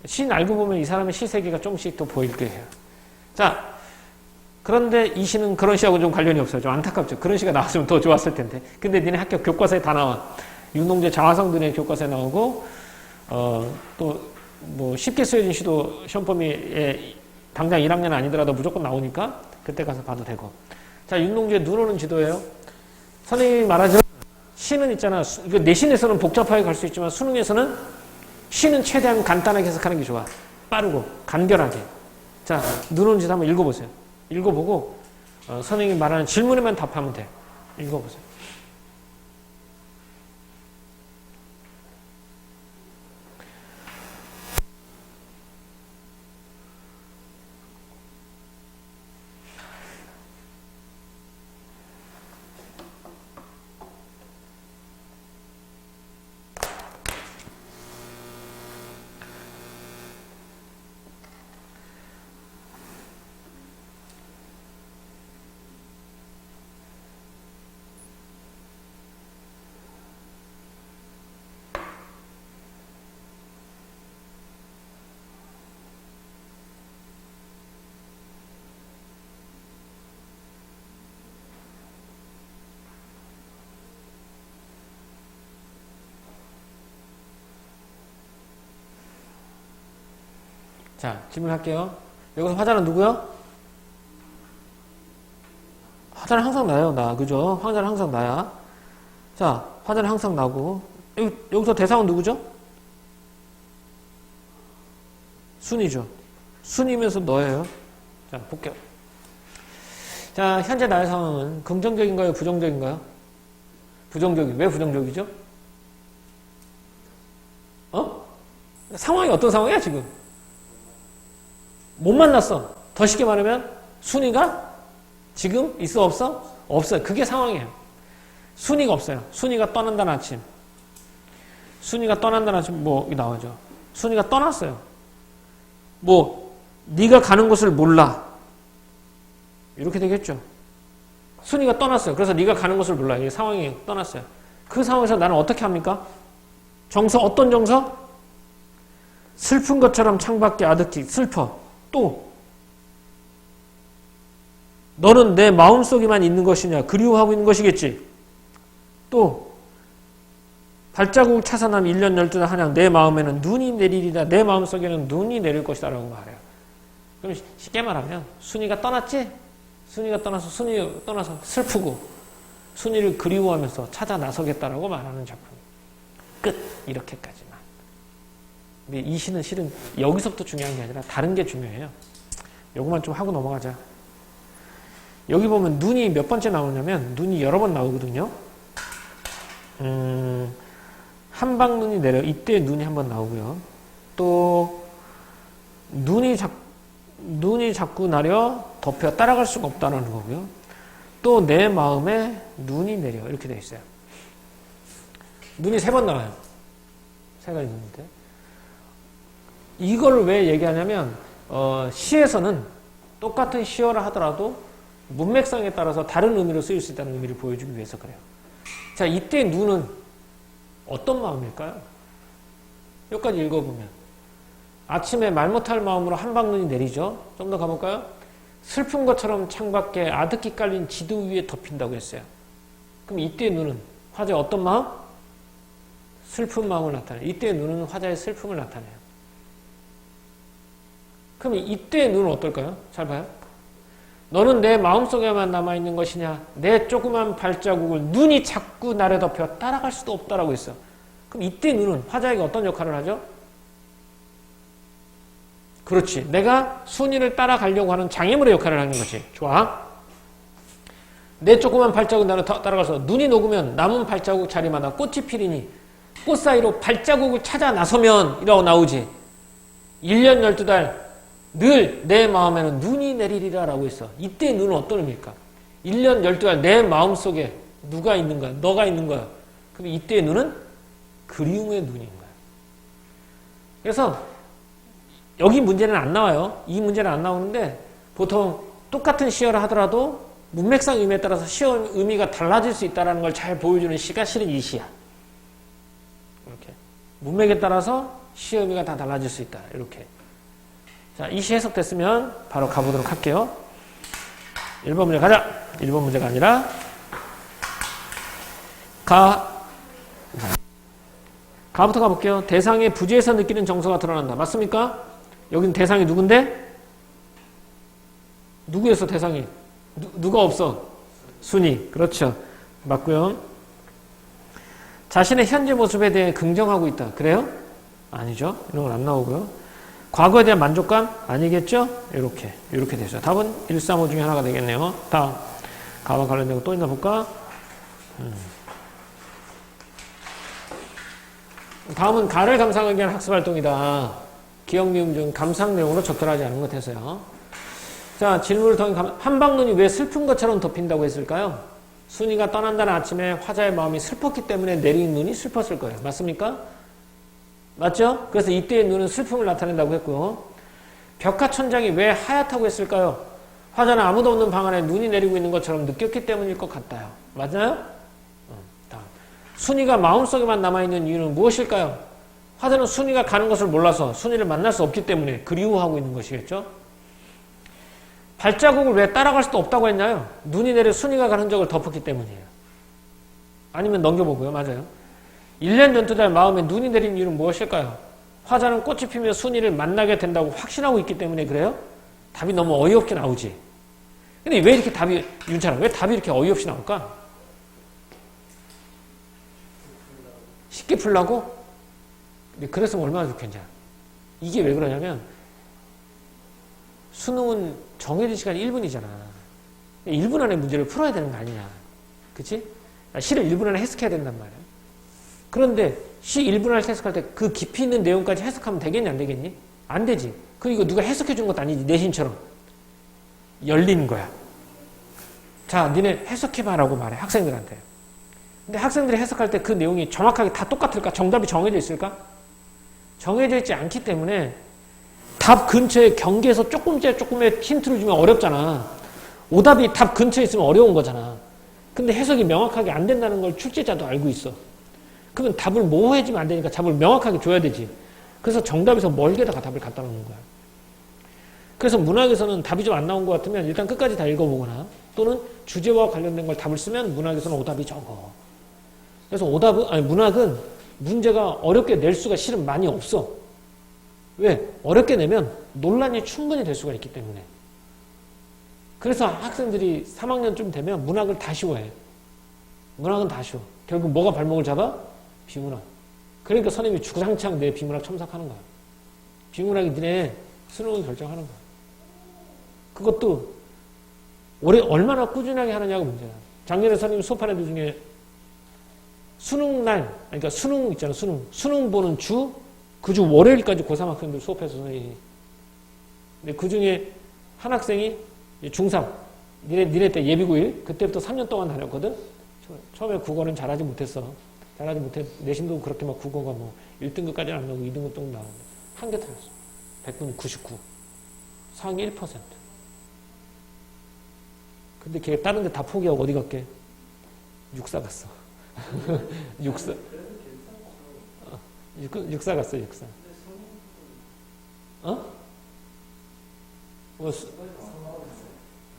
시인 알고 보면 이 사람의 시 세계가 조금씩 더 보일 거예요. 자, 그런데 이 시는 그런 시하고 좀 관련이 없어요. 좀 안타깝죠. 그런 시가 나왔으면 더 좋았을 텐데. 근데 니네 학교 교과서에 다 나와. 윤동주의 자화성들의 교과서에 나오고, 또 뭐 쉽게 쓰여진 시도 시험 범위에 당장 1학년 아니더라도 무조건 나오니까 그때 가서 봐도 되고. 자, 윤동주의 눈 오는 지도예요. 선생님이 말하죠. 시는 있잖아. 이거 내신에서는 복잡하게 갈 수 있지만 수능에서는 시는 최대한 간단하게 해석하는 게 좋아. 빠르고 간결하게. 자, 눈 오는 지도 한번 읽어보세요. 읽어보고 선생님이 말하는 질문에만 답하면 돼. 읽어보세요. 자, 질문할게요. 여기서 화자는 누구요? 화자는 항상 나요, 나. 그죠? 화자는 항상 나야. 자, 화자는 항상 나고. 여기서 대상은 누구죠? 순이죠. 순이면서 너예요. 자, 볼게요. 자, 현재 나의 상황은 긍정적인가요? 부정적인가요? 왜 부정적이죠? 상황이 어떤 상황이야, 지금? 못 만났어. 더 쉽게 말하면 순이가 지금 있어 없어? 없어요. 그게 상황이에요. 순위가 없어요. 순위가 떠난다는 아침. 순위가 떠난다는 아침 뭐 나오죠. 순위가 떠났어요. 뭐 네가 가는 곳을 몰라. 이렇게 되겠죠. 순위가 떠났어요. 그래서 네가 가는 곳을 몰라. 이 상황이 떠났어요. 그 상황에서 나는 어떻게 합니까? 정서 어떤 정서? 슬픈 것처럼 창밖에 아득히 슬퍼. 또 너는 내 마음속에만 있는 것이냐 그리워하고 있는 것이겠지. 또 발자국을 차산함 1년 12달 한양 내 마음에는 눈이 내리리라. 내 마음속에는 눈이 내릴 것이다 라고 말해요. 그럼 쉽게 말하면 순위가 떠났지? 순위가 떠나서 슬프고 순위를 그리워하면서 찾아 나서겠다라고 말하는 작품. 끝. 이렇게까지만. 근데 이 시는 실은 여기서부터 중요한 게 아니라 다른 게 중요해요. 요거만 좀 하고 넘어가자. 여기 보면 눈이 몇 번째 나오냐면 눈이 여러 번 나오거든요. 한방눈이 내려 이때 눈이 한 번 나오고요. 또 눈이 자꾸 나려 덮여 따라갈 수가 없다는 거고요. 또 내 마음에 눈이 내려 이렇게 되어 있어요. 눈이 3번 나와요. 3가지 눈인데 이걸 왜 얘기하냐면 시에서는 똑같은 시어를 하더라도 문맥상에 따라서 다른 의미로 쓰일 수 있다는 의미를 보여주기 위해서 그래요. 자, 이때 눈은 어떤 마음일까요? 여기까지 읽어보면 아침에 말 못할 마음으로 한방눈이 내리죠. 좀 더 가볼까요? 슬픈 것처럼 창밖에 아득히 깔린 지도 위에 덮인다고 했어요. 그럼 이때의 눈은 화자의 어떤 마음? 슬픈 마음을 나타내요. 이때의 눈은 화자의 슬픔을 나타내요. 그럼 이때의 눈은 어떨까요? 잘 봐요. 너는 내 마음속에만 남아있는 것이냐? 내 조그만 발자국을 눈이 자꾸 나를 덮여 따라갈 수도 없다라고 했어. 그럼 이때 눈은 화자에게 어떤 역할을 하죠? 그렇지. 내가 순위를 따라가려고 하는 장애물의 역할을 하는 거지. 좋아. 내 조그만 발자국 나를 따라가서 눈이 녹으면 남은 발자국 자리마다 꽃이 피리니 꽃 사이로 발자국을 찾아 나서면 이라고 나오지. 1년 12달 늘 내 마음에는 눈이 내리리라 라고 했어. 이때 눈은 어떤 의미일까? 1년 12달 내 마음속에 누가 있는 거야? 너가 있는 거야. 그럼 이때의 눈은 그리움의 눈인 거야. 그래서 여기 문제는 안 나와요. 이 문제는 안 나오는데 보통 똑같은 시어를 하더라도 문맥상 의미에 따라서 시어 의미가 달라질 수 있다는 걸 잘 보여주는 시가 실은 이 시야. 이렇게. 문맥에 따라서 시어 의미가 다 달라질 수 있다. 이렇게. 자, 이 시 해석됐으면 바로 가보도록 할게요. 1번 문제 가자. 1번 문제가 아니라 가부터 가볼게요. 대상의 부지에서 느끼는 정서가 드러난다. 맞습니까? 여긴 대상이 누군데? 누구였어 대상이? 누가 없어? 순위. 그렇죠. 맞고요. 자신의 현재 모습에 대해 긍정하고 있다. 그래요? 아니죠. 이런 건 안 나오고요. 과거에 대한 만족감? 아니겠죠? 이렇게 되죠. 답은 1, 3, 5 중에 하나가 되겠네요. 다음. 가와 관련된 거 또 있나 볼까? 다음은 가를 감상하기 위한 학습활동이다. 기억, 미음 중 감상 내용으로 적절하지 않은 것 해서요. 자, 질문을 통해 한방눈이 왜 슬픈 것처럼 덮인다고 했을까요? 순이가 떠난다는 아침에 화자의 마음이 슬펐기 때문에 내린 눈이 슬펐을 거예요. 맞습니까? 맞죠? 그래서 이때의 눈은 슬픔을 나타낸다고 했고요. 벽화천장이 왜 하얗다고 했을까요? 화자는 아무도 없는 방 안에 눈이 내리고 있는 것처럼 느꼈기 때문일 것 같아요. 맞나요? 다음. 순이가 마음속에만 남아있는 이유는 무엇일까요? 화자는 순이가 가는 것을 몰라서 순이를 만날 수 없기 때문에 그리워하고 있는 것이겠죠? 발자국을 왜 따라갈 수도 없다고 했나요? 눈이 내려 순이가 가는 흔적을 덮었기 때문이에요. 아니면 넘겨보고요. 맞아요. 1년 12달 마음에 눈이 내린 이유는 무엇일까요? 화자는 꽃이 피며 순이를 만나게 된다고 확신하고 있기 때문에 그래요? 답이 너무 어이없게 나오지. 근데 왜 이렇게 답이, 윤찬아, 왜 답이 이렇게 어이없이 나올까? 쉽게 풀라고? 근데 그랬으면 얼마나 좋겠냐. 이게 왜 그러냐면 수능은 정해진 시간이 1분이잖아. 1분 안에 문제를 풀어야 되는 거 아니냐. 그치? 시를 1분 안에 해석해야 된단 말이야. 그런데 시 1분 안에 해석할 때 그 깊이 있는 내용까지 해석하면 되겠니 안 되겠니? 안 되지. 그리고 이거 누가 해석해 준 것도 아니지. 내신처럼. 열린 거야. 자, 니네 해석해봐라고 말해, 학생들한테. 근데 학생들이 해석할 때 그 내용이 정확하게 다 똑같을까? 정답이 정해져 있을까? 정해져 있지 않기 때문에 답 근처에 경계에서 조금의 힌트를 주면 어렵잖아. 오답이 답 근처에 있으면 어려운 거잖아. 근데 해석이 명확하게 안 된다는 걸 출제자도 알고 있어. 그러면 답을 모호해지면 안 되니까 답을 명확하게 줘야 되지. 그래서 정답에서 멀게다가 답을 갖다 놓는 거야. 그래서 문학에서는 답이 좀 안 나온 것 같으면 일단 끝까지 다 읽어보거나 또는 주제와 관련된 걸 답을 쓰면 문학에서는 오답이 적어. 그래서 문학은 문제가 어렵게 낼 수가 실은 많이 없어. 왜? 어렵게 내면 논란이 충분히 될 수가 있기 때문에. 그래서 학생들이 3학년쯤 되면 문학을 다 쉬워해. 문학은 다 쉬워. 결국 뭐가 발목을 잡아? 비문학. 그러니까 선생님이 주구장창 내 비문학 첨삭하는 거야. 비문학이 니네 수능을 결정하는 거야. 그것도 얼마나 꾸준하게 하느냐가 문제야. 작년에 선생님 수업한 애들 중에 수능날, 그러니까 수능 있잖아, 수능 보는 주, 그 주 월요일까지 고3 학생들 수업해서 선생님이. 근데 그 중에 한 학생이 중3, 니네 때 예비고일, 그때부터 3년 동안 다녔거든? 처음에 국어는 잘하지 못했어. 내신도 그렇게 막 국어가 뭐 1등급까지는 안 나오고 2등급 정도 나오는데. 한 개 틀렸어. 100분 99. 상위 1%. 근데 걔 다른 데 다 포기하고 어디 갔게? 육사 갔어. 육사. 육사 갔어, 육사. 어?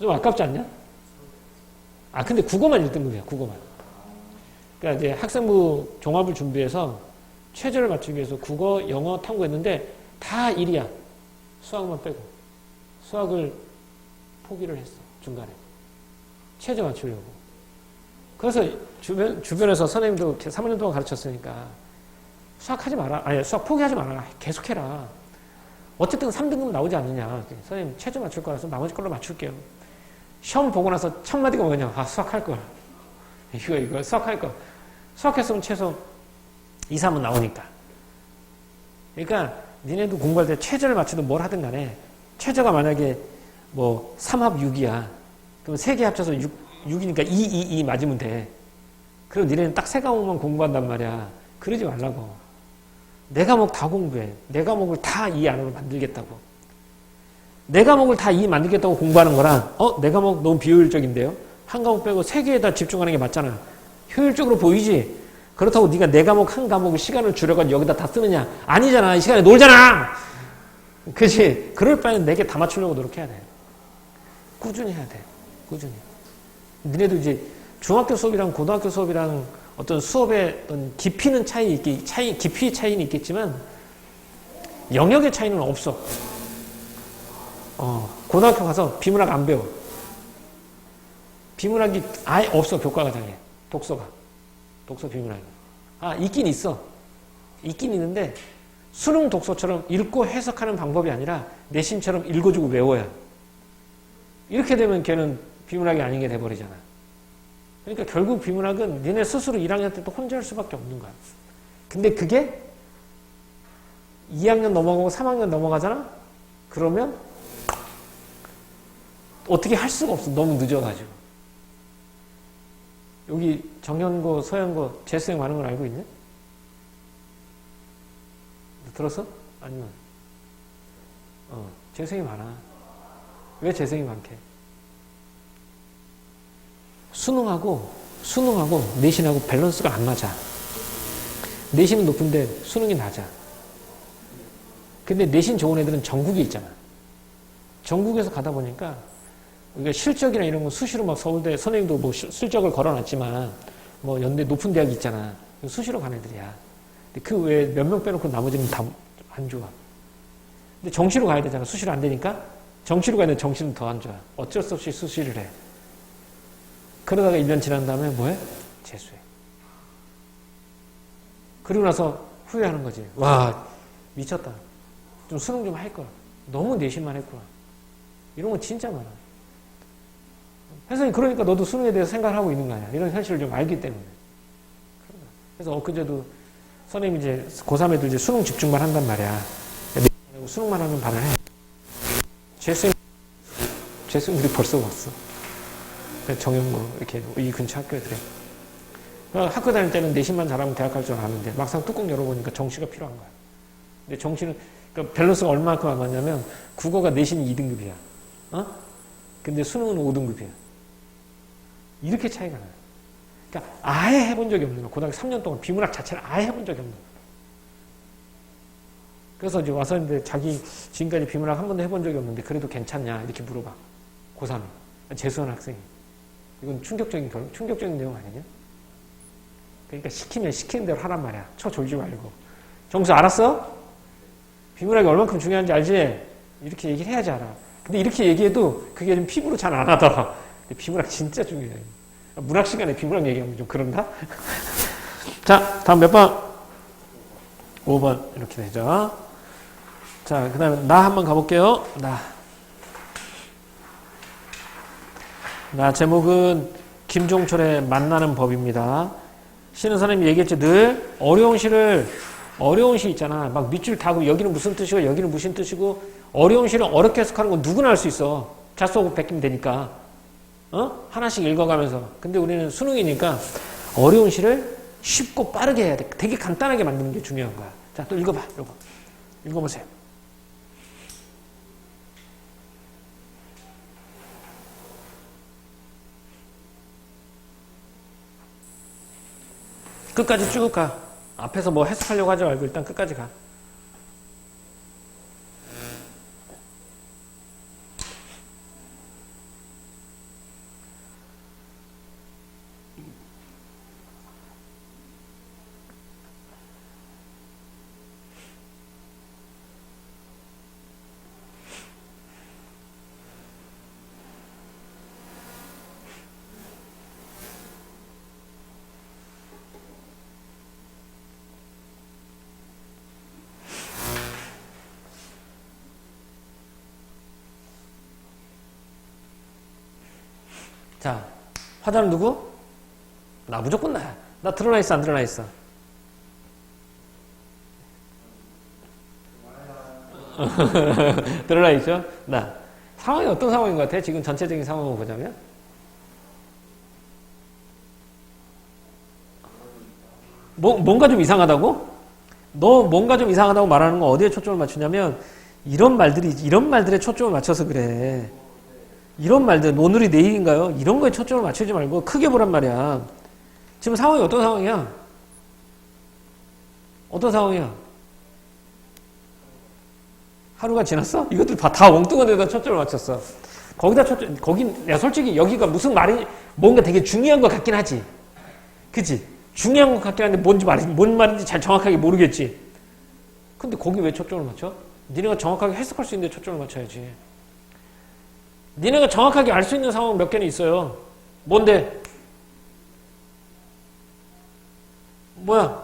좀 아깝지 않냐? 근데 국어만 1등급이야, 국어만. 그러니까 이제 학생부 종합을 준비해서 최저를 맞추기 위해서 국어, 영어, 탐구 했는데 다 1이야. 수학만 빼고. 수학을 포기를 했어, 중간에. 최저 맞추려고. 그래서 주변에서 선생님도 3년 동안 가르쳤으니까 수학하지 마라. 수학 포기하지 마라. 계속해라. 어쨌든 3등급 나오지 않느냐. 선생님 최저 맞출 거라서 나머지 걸로 맞출게요. 시험 보고 나서 첫 마디가 뭐냐. 수학할 걸. 이거 수학할 걸. 수학했으면 최소 2, 3은 나오니까. 그러니까 니네도 공부할 때 최저를 맞추든 뭘 하든 간에 최저가 만약에 뭐 3합 6이야. 그럼 3개 합쳐서 6이니까 2 맞으면 돼. 그럼 니네는 딱 3과목만 공부한단 말이야. 그러지 말라고. 내 과목 다 공부해. 내 과목을 다 이 안으로 만들겠다고. 내 과목을 다 이 만들겠다고 공부하는 거랑 내 과목 너무 비효율적인데요. 한 과목 빼고 3개에다 집중하는 게 맞잖아. 효율적으로 보이지? 그렇다고 네가 내 과목 한 과목을 시간을 줄여가지고 여기다 다 쓰느냐? 아니잖아. 이 시간에 놀잖아. 그치? 그럴 바에는 4개 다 맞추려고 노력해야 돼. 꾸준히 해야 돼. 꾸준히. 너네도 이제 중학교 수업이랑 고등학교 수업이랑 어떤 수업의 어떤 깊이는 깊이 차이는 있겠지만 영역의 차이는 없어. 고등학교 가서 비문학 안 배워. 비문학이 아예 없어, 교과 과정에. 독서 비문학이. 있긴 있어. 있긴 있는데 수능 독서처럼 읽고 해석하는 방법이 아니라 내신처럼 읽어주고 외워야. 이렇게 되면 걔는 비문학이 아닌 게 돼버리잖아. 그러니까 결국 비문학은 니네 스스로 1학년 때도 혼자 할 수밖에 없는 거야. 근데 그게 2학년 넘어가고 3학년 넘어가잖아? 그러면 어떻게 할 수가 없어. 너무 늦어가지고. 여기 정현고, 서현고 재수생 많은 걸 알고 있냐? 들었어? 아니면 재수생이 많아. 왜 재수생이 많게? 수능하고 내신하고 밸런스가 안 맞아. 내신은 높은데 수능이 낮아. 근데 내신 좋은 애들은 전국에 있잖아. 전국에서 가다 보니까 우리가 실적이나 이런 거 수시로 막 서울대 선생님도 뭐 실적을 걸어놨지만 뭐 연대 높은 대학이 있잖아. 수시로 간 애들이야. 근데 그 외에 몇 명 빼놓고 나머지는 다 안 좋아. 근데 정시로 가야 되잖아. 수시로 안 되니까 정시로 가야 되는데 정시는 더 안 좋아. 어쩔 수 없이 수시를 해. 그러다가 1년 지난 다음에 뭐해? 재수해. 그리고 나서 후회하는 거지. 와, 미쳤다. 좀 수능 좀 할 걸. 너무 내신만 했구나. 이런 건 진짜 많아. 그러니까 너도 수능에 대해서 생각을 하고 있는 거 아니야. 이런 현실을 좀 알기 때문에. 그래서 엊그제도 선생님이 이제 고3 애들 이제 수능 집중만 한단 말이야. 수능만 하면 반을 해. 재수생들이 벌써 왔어. 정형고 이렇게 이 근처 학교 애들이. 학교 다닐 때는 내신만 잘하면 대학 갈 줄 아는데 막상 뚜껑 열어보니까 정시가 필요한 거야. 근데 정시는 그러니까 밸런스가 얼마만큼 안 맞냐면 국어가 내신이 2등급이야. 근데 수능은 5등급이야. 이렇게 차이가 나요. 그러니까 아예 해본 적이 없는 거야. 고등학교 3년 동안 비문학 자체를 아예 해본 적이 없는 거야. 그래서 이제 와서 근데 자기 지금까지 비문학 한 번도 해본 적이 없는데 그래도 괜찮냐 이렇게 물어봐. 고3이. 재수한 학생이. 이건 충격적인 내용 아니냐? 그러니까 시키면 시키는 대로 하란 말이야. 쳐 졸지 말고. 정수 알았어? 비문학이 얼만큼 중요한지 알지? 이렇게 얘기를 해야지 알아. 근데 이렇게 얘기해도 그게 좀 피부로 잘 안 하더라. 근데 비문학 진짜 중요해. 문학 시간에 비문학 얘기하면 좀 그런가? 자, 다음 몇 번? 5번. 이렇게 되죠. 자, 그 다음에 나 한번 가볼게요. 나 제목은 김종철의 만나는 법입니다. 시는 선생님이 얘기했죠. 늘 어려운 시 있잖아. 막 밑줄 타고 여기는 무슨 뜻이고 여기는 무슨 뜻이고 어려운 시를 어렵게 해석하는 건 누구나 할 수 있어. 자수하고 베끼면 되니까. 하나씩 읽어가면서. 근데 우리는 수능이니까 어려운 시를 쉽고 빠르게 해야 돼. 되게 간단하게 만드는 게 중요한 거야. 자, 또 읽어봐. 요거. 읽어보세요. 끝까지 쭉 가. 앞에서 뭐 해석하려고 하지 말고 일단 끝까지 가. 자, 화자는 누구? 나 무조건 나야. 나 드러나 있어, 안 드러나 있어? 드러나 있죠? 나. 상황이 어떤 상황인 것 같아? 지금 전체적인 상황을 보자면? 뭔가 좀 이상하다고? 너 뭔가 좀 이상하다고 말하는 거 어디에 초점을 맞추냐면, 이런 말들에 초점을 맞춰서 그래. 이런 말들, 오늘이 내일인가요? 이런 거에 초점을 맞추지 말고 크게 보란 말이야. 지금 상황이 어떤 상황이야? 어떤 상황이야? 하루가 지났어? 이것들 다 엉뚱한 데다 초점을 맞췄어. 야, 솔직히 여기가 무슨 말이, 뭔가 되게 중요한 것 같긴 하지. 그치? 중요한 것 같긴 한데 뭔 말인지 잘 정확하게 모르겠지. 근데 거기 왜 초점을 맞춰? 니네가 정확하게 해석할 수 있는데 초점을 맞춰야지. 니네가 정확하게 알 수 있는 상황 몇 개는 있어요. 뭔데? 뭐야?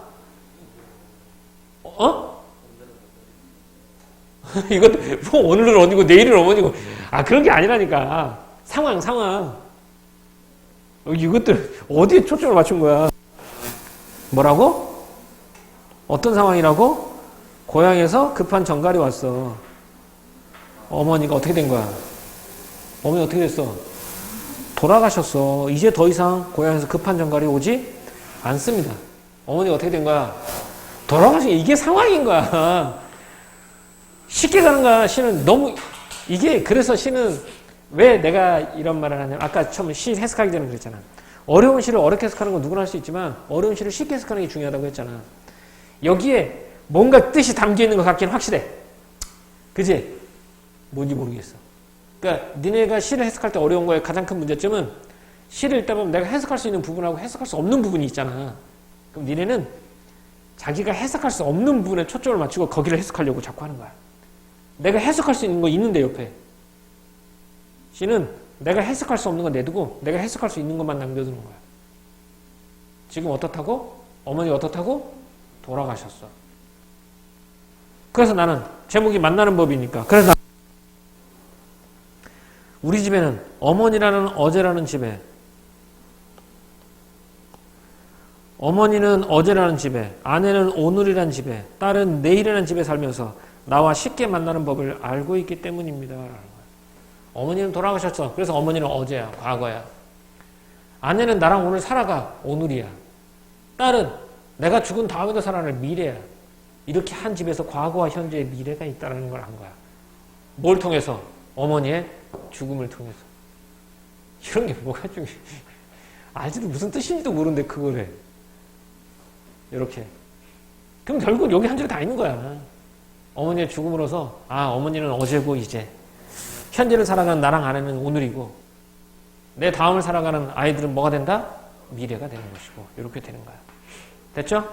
이것도 뭐 오늘은 어디고 내일은 어디고. 그런 게 아니라니까. 상황. 이것들 어디에 초점을 맞춘 거야? 뭐라고? 어떤 상황이라고? 고향에서 급한 전갈이 왔어. 어머니가 어떻게 된 거야? 어머니 어떻게 됐어? 돌아가셨어. 이제 더 이상 고향에서 급한 전갈이 오지 않습니다. 어머니가 어떻게 된 거야? 돌아가신 이게 상황인 거야. 쉽게 가는 거야. 시는 너무 그래서 시는 왜 내가 이런 말을 하냐면 아까 처음 시 해석하기 전에 그랬잖아. 어려운 시를 어렵게 해석하는 건 누구나 할 수 있지만 어려운 시를 쉽게 해석하는 게 중요하다고 했잖아. 여기에 뭔가 뜻이 담겨 있는 것 같긴 확실해. 그치? 뭔지 모르겠어. 그러니까 니네가 시를 해석할 때 어려운 거의 가장 큰 문제점은 시를 읽다 보면 내가 해석할 수 있는 부분하고 해석할 수 없는 부분이 있잖아. 그럼 니네는 자기가 해석할 수 없는 부분에 초점을 맞추고 거기를 해석하려고 자꾸 하는 거야. 내가 해석할 수 있는 거 있는데 옆에. 시는 내가 해석할 수 없는 거 내두고 내가 해석할 수 있는 것만 남겨두는 거야. 지금 어떻다고? 어머니가 어떻다고? 돌아가셨어. 그래서 나는 제목이 만나는 법이니까. 그래서 우리 집에는 어머니는 어제라는 집에 아내는 오늘이라는 집에 딸은 내일이라는 집에 살면서 나와 쉽게 만나는 법을 알고 있기 때문입니다. 어머니는 돌아가셨어. 그래서 어머니는 어제야, 과거야. 아내는 나랑 오늘 살아가. 오늘이야. 딸은 내가 죽은 다음에도 살아날 미래야. 이렇게 한 집에서 과거와 현재의 미래가 있다는 걸 안 거야. 뭘 통해서? 어머니의 죽음을 통해서. 이런 게 뭐가 중요해. 알지도 무슨 뜻인지도 모르는데 그걸 해. 이렇게. 그럼 결국 여기 한 줄에 다 있는 거야. 어머니의 죽음으로서 어머니는 어제고 이제. 현재를 살아가는 나랑 아내는 오늘이고 내 다음을 살아가는 아이들은 뭐가 된다? 미래가 되는 것이고 이렇게 되는 거야. 됐죠?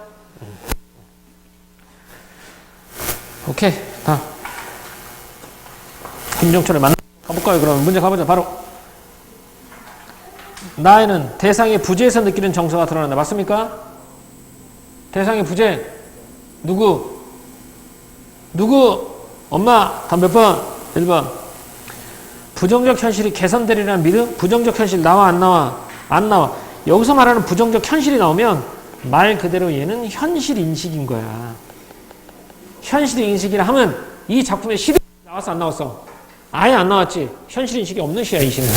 오케이. 다. 김종철을 만나 가볼까요? 그러면 문제 가보자. 바로. 나에는 대상의 부재에서 느끼는 정서가 드러난다. 맞습니까? 대상의 부재. 누구? 엄마. 다음 몇 번? 1번. 부정적 현실이 개선되리라는 믿음? 부정적 현실 나와 안 나와? 안 나와. 여기서 말하는 부정적 현실이 나오면 말 그대로 얘는 현실 인식인 거야. 현실 인식이라 하면 이 작품에 시대 나왔어 안 나왔어? 아예 안 나왔지. 현실 인식이 없는 시야 이 시는.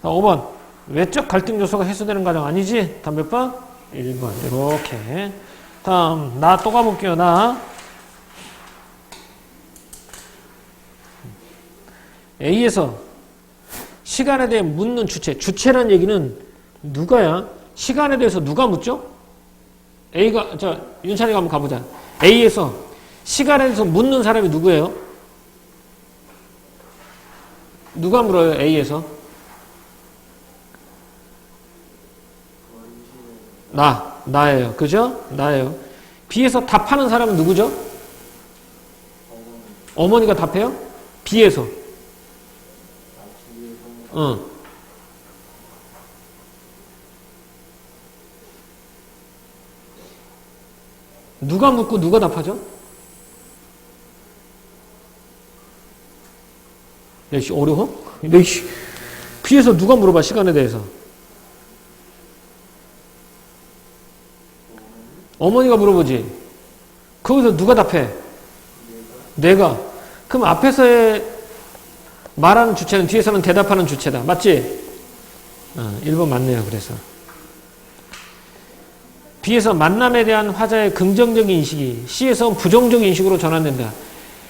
5번. 외적 갈등 요소가 해소되는 과정 아니지? 다음 몇 번? 1번. 이렇게. 다음 나 또 가볼게요. 나 A에서 시간에 대해 묻는 주체. 주체라는 얘기는 누가야? 시간에 대해서 누가 묻죠? A가, 윤찬이가 한번 가보자. A에서 시간에 대해서 묻는 사람이 누구예요? 누가 물어요? A에서? 나예요. 그죠? 나예요. B에서 답하는 사람은 누구죠? 어머니가 답해요? B에서. 누가 묻고 누가 답하죠? 내씨 어려워? 내씨 B에서 누가 물어봐 시간에 대해서? 어머니가 물어보지. 거기서 누가 답해? 내가. 그럼 앞에서의 말하는 주체는 뒤에서는 대답하는 주체다. 맞지? 1번 맞네요. 그래서 B에서 만남에 대한 화자의 긍정적인 인식이 C에서 부정적인 인식으로 전환된다.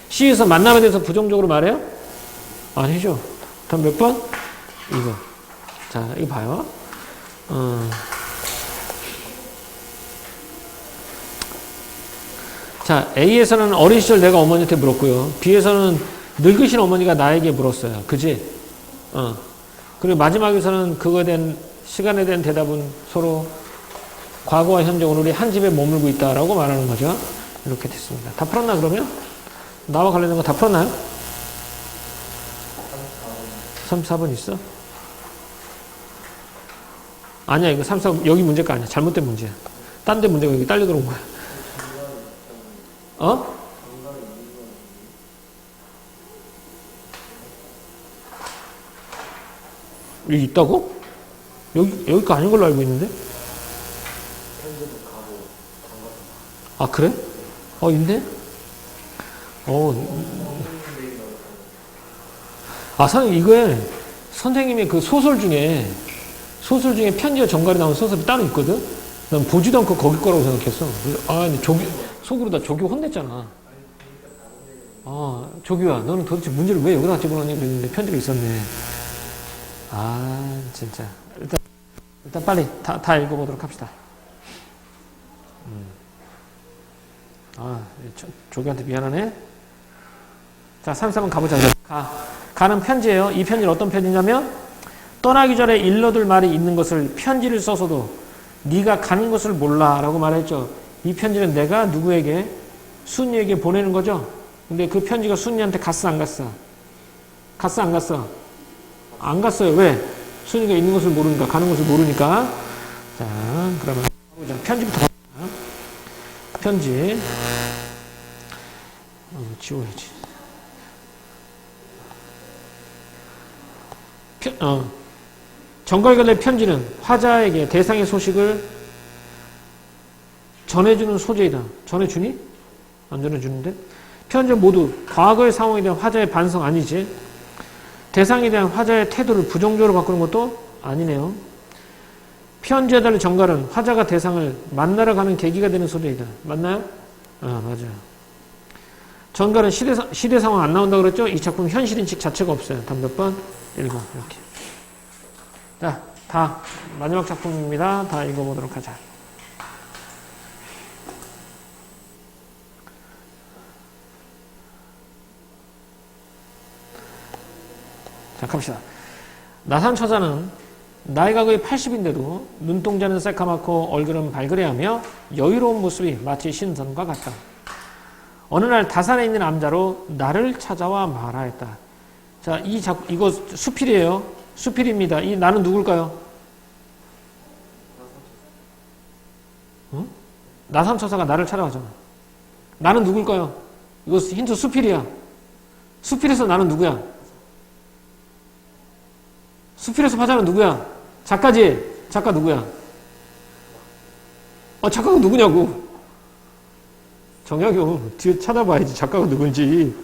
C에서 만남에 대해서 부정적으로 말해요? 아니죠. 다음 몇 번? 2번. 자, 이거 봐요. 자, A에서는 어린 시절 내가 어머니한테 물었고요. B에서는 늙으신 어머니가 나에게 물었어요. 그지? 그리고 마지막에서는 그거에 대한 시간에 대한 대답은 서로 과거와 현재 오늘이 한 집에 머물고 있다라고 말하는 거죠. 이렇게 됐습니다. 다 풀었나 그러면? 나와 관련된 거 다 풀었나요? 3, 4번 있어? 아니야 이거 3, 4번 여기 문제가 아니야. 잘못된 문제야. 딴 데 문제가 여기 딸려 들어온 거야. 여기 있다고? 여기가 아닌 걸로 알고 있는데? 아, 그래? 있네? 선생님, 이거에 선생님의 그 소설 중에 편지와 정갈이 나온 소설이 따로 있거든? 난 보지도 않고 거기 거라고 생각했어. 근데 속으로 나 조교 혼냈잖아. 조교야, 너는 도대체 문제를 왜 여기다 집어넣니? 그랬는데 편지가 있었네. 진짜. 일단 빨리 다 읽어보도록 합시다. 조교한테 미안하네. 자, 33번 가보자. 가는 편지예요. 이 편지는 어떤 편지냐면 떠나기 전에 일러둘 말이 있는 것을 편지를 써서도 네가 가는 것을 몰라 라고 말했죠. 이 편지는 내가 누구에게? 순이에게 보내는 거죠. 근데 그 편지가 순이한테 갔어 안 갔어? 갔어 안 갔어? 안 갔어요. 왜? 순이가 있는 것을 모르니까, 가는 것을 모르니까. 자, 그러면 편지부터 가자. 편지. 지워야지. 정갈결의 편지는 화자에게 대상의 소식을 전해주는 소재이다. 전해주니? 안 전해주는데? 편지는 모두 과거의 상황에 대한 화자의 반성 아니지? 대상에 대한 화자의 태도를 부정적으로 바꾸는 것도 아니네요. 피현주에 달린 정갈은 화자가 대상을 만나러 가는 계기가 되는 소리이다. 맞나요? 맞아요. 정갈은 시대 상황 안 나온다고 그랬죠? 이 작품 현실인식 자체가 없어요. 답 몇 번? 1번. 이렇게. 자, 다 마지막 작품입니다. 다 읽어보도록 하자. 자, 갑시다. 나산처자는 나이가 거의 80인데도 눈동자는 새까맣고 얼굴은 발그레하며 여유로운 모습이 마치 신선과 같다. 어느 날 다산에 있는 암자로 나를 찾아와 말하였다. 자, 이거 수필이에요. 수필입니다. 이 나는 누굴까요? 응? 나산처사가 나를 찾아가잖아. 나는 누굴까요? 이거 힌트 수필이야. 수필에서 나는 누구야? 수필에서 화자는 누구야? 작가지? 작가 누구야? 작가가 누구냐고. 정약용. 뒤에 찾아봐야지 작가가 누군지.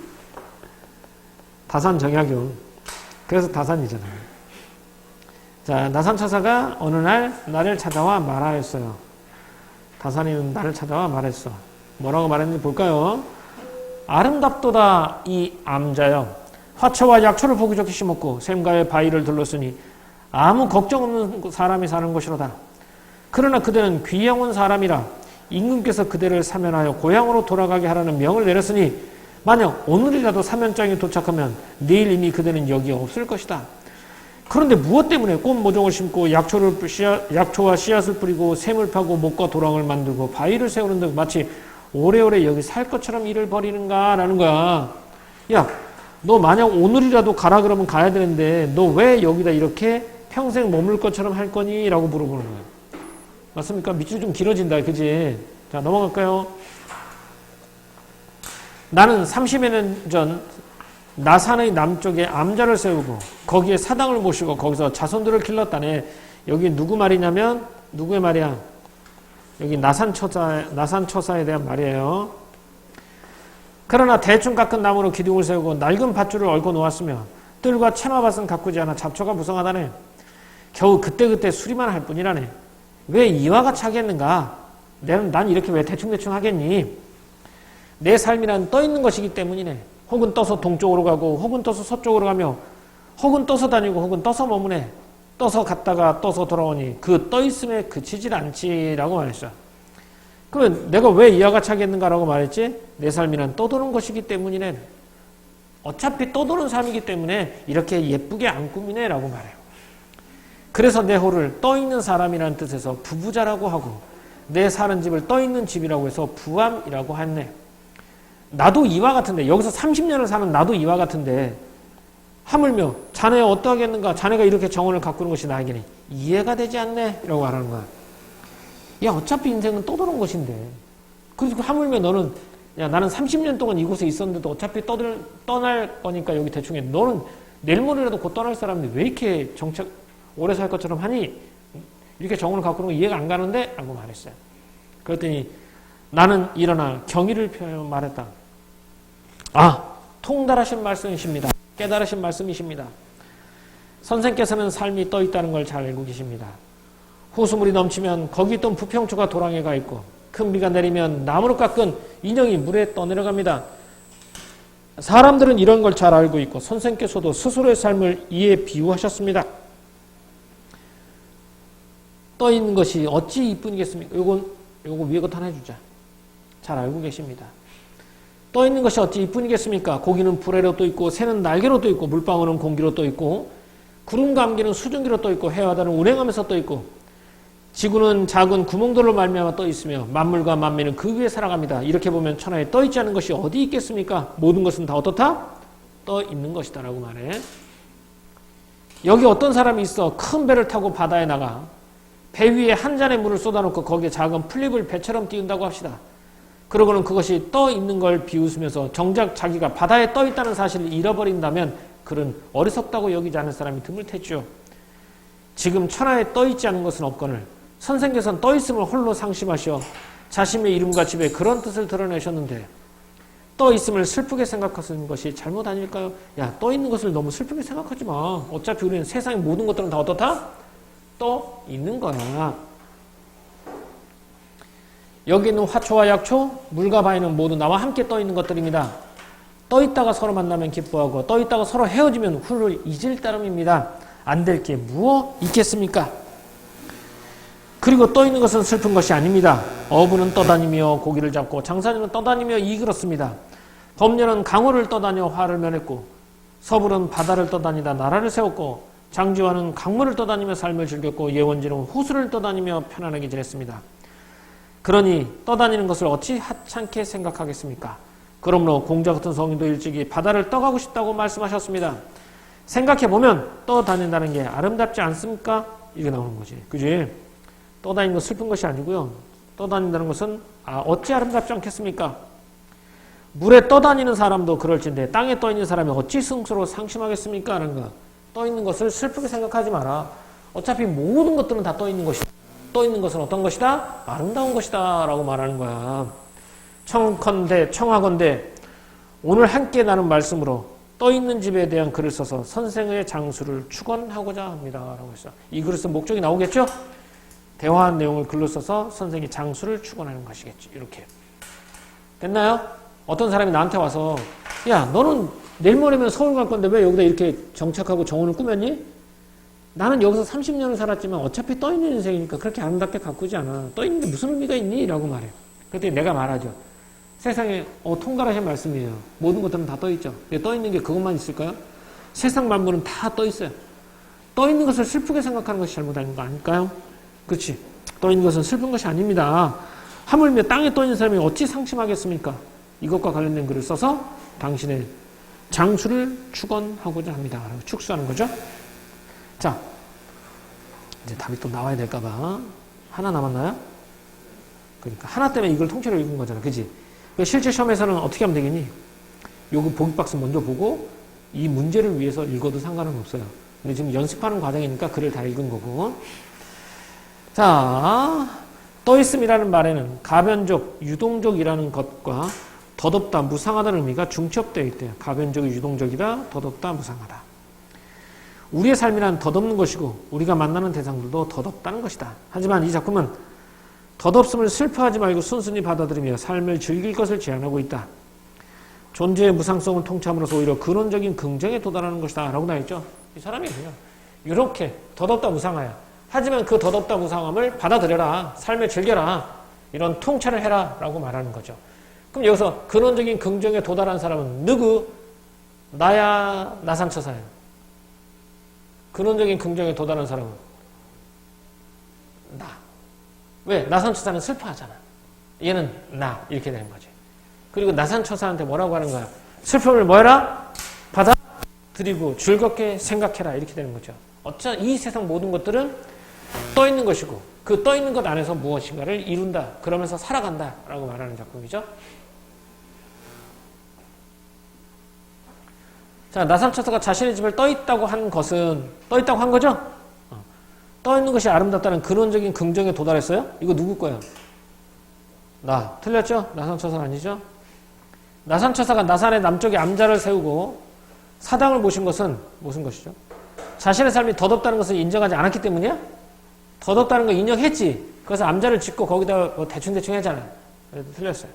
다산 정약용. 그래서 다산이잖아요. 자, 나산처사가 어느 날 나를 찾아와 말하였어요. 다산이 나를 찾아와 말했어. 뭐라고 말했는지 볼까요? 아름답도다 이 암자여. 화초와 약초를 보기 좋게 심었고 샘과의 바위를 둘렀으니 아무 걱정 없는 사람이 사는 곳이로다. 그러나 그대는 귀양온 사람이라 임금께서 그대를 사면하여 고향으로 돌아가게 하라는 명을 내렸으니 만약 오늘이라도 사면장에 도착하면 내일 이미 그대는 여기에 없을 것이다. 그런데 무엇 때문에 꽃 모종을 심고 약초와 씨앗을 뿌리고 샘을 파고 목과 도랑을 만들고 바위를 세우는 등 마치 오래오래 여기 살 것처럼 일을 벌이는가라는 거야. 야, 너 만약 오늘이라도 가라 그러면 가야 되는데 너 왜 여기다 이렇게 평생 머물 것처럼 할 거니? 라고 물어보는 거예요. 맞습니까? 밑줄이 좀 길어진다. 그지? 자, 넘어갈까요? 나는 30여 전 나산의 남쪽에 암자를 세우고 거기에 사당을 모시고 거기서 자손들을 길렀다네. 여기 누구 말이냐면 누구의 말이야? 여기 나산처사에 대한 말이에요. 그러나 대충 깎은 나무로 기둥을 세우고 낡은 밧줄을 얽어 놓았으며 뜰과 채마밭은 가꾸지 않아 잡초가 무성하다네. 겨우 그때그때 수리만 할 뿐이라네. 왜 이와 같이 하겠는가? 난 이렇게 왜 대충대충 하겠니? 내 삶이란 떠 있는 것이기 때문이네. 혹은 떠서 동쪽으로 가고 혹은 떠서 서쪽으로 가며 혹은 떠서 다니고 혹은 떠서 머무네. 떠서 갔다가 떠서 돌아오니 그 떠 있음에 그치질 않지라고 말했어. 그러면 내가 왜 이와 같이 하겠는가라고 말했지? 내 삶이란 떠도는 것이기 때문이네. 어차피 떠도는 삶이기 때문에 이렇게 예쁘게 안 꾸미네 라고 말해요. 그래서 내 호를 떠있는 사람이라는 뜻에서 부부자라고 하고 내 사는 집을 떠있는 집이라고 해서 부암이라고 했네. 나도 이와 같은데 여기서 30년을 사는 나도 이와 같은데 하물며 자네 어떠하겠는가? 자네가 이렇게 정원을 가꾸는 것이 나에게는 이해가 되지 않네 라고 말하는 거야. 야, 어차피 인생은 떠도는 것인데. 그리고 하물며 너는, 야, 나는 30년 동안 이곳에 있었는데도 어차피 떠날 거니까 여기 대충 해. 너는 내일 모레라도 곧 떠날 사람인데 왜 이렇게 오래 살 것처럼 하니? 이렇게 정원을 가꾸는 거 이해가 안 가는데? 라고 말했어요. 그랬더니 나는 일어나 경의를 표하여 말했다. 통달하신 말씀이십니다. 깨달으신 말씀이십니다. 선생께서는 삶이 떠 있다는 걸 잘 알고 계십니다. 호수물이 넘치면 거기 있던 부평초가 도랑에 가 있고 큰 비가 내리면 나무로 깎은 인형이 물에 떠내려갑니다. 사람들은 이런 걸 잘 알고 있고 선생께서도 스스로의 삶을 이에 비유하셨습니다. 떠 있는 것이 어찌 이뿐이겠습니까? 요거 위에 것 하나 해주자. 잘 알고 계십니다. 떠 있는 것이 어찌 이뿐이겠습니까? 고기는 불에로 떠 있고 새는 날개로 떠 있고 물방울은 공기로 떠 있고 구름과 안개는 수증기로 떠 있고 해와 달은 운행하면서 떠 있고 지구는 작은 구멍들로 말미암아 떠 있으며 만물과 만민은 그 위에 살아갑니다. 이렇게 보면 천하에 떠 있지 않은 것이 어디 있겠습니까? 모든 것은 다 어떻다? 떠 있는 것이다 라고 말해. 여기 어떤 사람이 있어 큰 배를 타고 바다에 나가 배 위에 한 잔의 물을 쏟아놓고 거기에 작은 풀잎을 배처럼 띄운다고 합시다. 그러고는 그것이 떠 있는 걸 비웃으면서 정작 자기가 바다에 떠 있다는 사실을 잃어버린다면 그는 어리석다고 여기지 않을 사람이 드물 테죠. 지금 천하에 떠 있지 않은 것은 없거늘 선생께서는 떠 있음을 홀로 상심하시어 자신의 이름과 집에 그런 뜻을 드러내셨는데 떠 있음을 슬프게 생각하시는 것이 잘못 아닐까요? 야, 떠 있는 것을 너무 슬프게 생각하지 마. 어차피 우리는 세상의 모든 것들은 다 어떻다? 떠 있는 거야. 여기 있는 화초와 약초, 물과 바위는 모두 나와 함께 떠 있는 것들입니다. 떠 있다가 서로 만나면 기뻐하고 떠 있다가 서로 헤어지면 훌훌 잊을 따름입니다. 안 될 게 무엇 있겠습니까? 그리고 떠 있는 것은 슬픈 것이 아닙니다. 어부는 떠다니며 고기를 잡고 장사님은 떠다니며 이익을 얻습니다. 범녀는 강호를 떠다녀 화를 면했고 서불은 바다를 떠다니다 나라를 세웠고 장지화는 강물을 떠다니며 삶을 즐겼고 예원지는 호수를 떠다니며 편안하게 지냈습니다. 그러니 떠다니는 것을 어찌 하찮게 생각하겠습니까? 그러므로 공자 같은 성인도 일찍이 바다를 떠가고 싶다고 말씀하셨습니다. 생각해보면 떠다닌다는 게 아름답지 않습니까? 이게 나오는 거지. 그지? 떠다니는 거 슬픈 것이 아니고요. 떠다닌다는 것은 어찌 아름답지 않겠습니까? 물에 떠다니는 사람도 그럴진데 땅에 떠있는 사람이 어찌 스스로 상심하겠습니까? 하는 거. 떠있는 것을 슬프게 생각하지 마라. 어차피 모든 것들은 다 떠있는 것이다. 떠있는 것은 어떤 것이다? 아름다운 것이다 라고 말하는 거야. 청하건대 오늘 함께 나눈 말씀으로 떠있는 집에 대한 글을 써서 선생의 장수를 축원하고자 합니다 라고 했어. 이 글을 쓴 목적이 나오겠죠? 대화한 내용을 글로 써서 선생의 장수를 축원하는 것이겠지. 이렇게 됐나요? 어떤 사람이 나한테 와서 야 너는 내일 모레면 서울 갈 건데 왜 여기다 이렇게 정착하고 정원을 꾸몄니? 나는 여기서 30년을 살았지만 어차피 떠있는 인생이니까 그렇게 아름답게 가꾸지 않아. 떠있는 게 무슨 의미가 있니? 라고 말해요. 그때 내가 말하죠. 세상에 통괄하신 말씀이에요. 모든 것들은 다 떠있죠. 근데 떠있는 게 그것만 있을까요? 세상 만물은 다 떠있어요. 떠있는 것을 슬프게 생각하는 것이 잘못된 거 아닐까요? 그렇지. 떠있는 것은 슬픈 것이 아닙니다. 하물며 땅에 떠있는 사람이 어찌 상심하겠습니까? 이것과 관련된 글을 써서 당신의 장수를 축원하고자 합니다. 축수하는 거죠. 자, 이제 답이 또 나와야 될까봐 하나 남았나요? 그러니까 하나 때문에 이걸 통째로 읽은 거잖아. 그지? 실제 시험에서는 어떻게 하면 되겠니? 요거 보기 박스 먼저 보고 이 문제를 위해서 읽어도 상관은 없어요. 근데 지금 연습하는 과정이니까 글을 다 읽은 거고. 자, 떠있음이라는 말에는 가변적, 유동적이라는 것과 덧없다, 무상하다는 의미가 중첩되어 있대요. 가변적이 유동적이다, 덧없다, 무상하다. 우리의 삶이란 덧없는 것이고 우리가 만나는 대상들도 덧없다는 것이다. 하지만 이 작품은 덧없음을 슬퍼하지 말고 순순히 받아들이며 삶을 즐길 것을 제안하고 있다. 존재의 무상성을 통치함으로써 오히려 근원적인 긍정에 도달하는 것이다 라고 나와있죠. 이 사람이 그냥 이렇게 덧없다 무상하야. 하지만 그 덧없다 무상함을 받아들여라. 삶을 즐겨라. 이런 통찰을 해라 라고 말하는 거죠. 그럼 여기서 근원적인 긍정에 도달한 사람은 누구? 나야 나상처사야. 근원적인 긍정에 도달한 사람은 나. 왜? 나상처사는 슬퍼하잖아. 얘는 나. 이렇게 되는 거지. 그리고 나상처사한테 뭐라고 하는 거야? 슬픔을 뭐 해라? 받아들이고 즐겁게 생각해라. 이렇게 되는 거죠. 어차피 이 세상 모든 것들은 떠있는 것이고 그 떠있는 것 안에서 무엇인가를 이룬다. 그러면서 살아간다. 라고 말하는 작품이죠. 자, 나상처사가 자신의 집을 떠있다고 한 것은 떠있다고 한 거죠? 떠있는 것이 아름답다는 근원적인 긍정에 도달했어요? 이거 누구 거예요? 나. 틀렸죠? 나상처사가 아니죠? 나상처사가 나산의 남쪽에 암자를 세우고 사당을 모신 것은 무슨 것이죠? 자신의 삶이 덧없다는 것을 인정하지 않았기 때문이야? 덧없다는 걸 인정했지. 그래서 암자를 짓고 거기다 뭐 대충대충 하잖아요. 그래도 틀렸어요.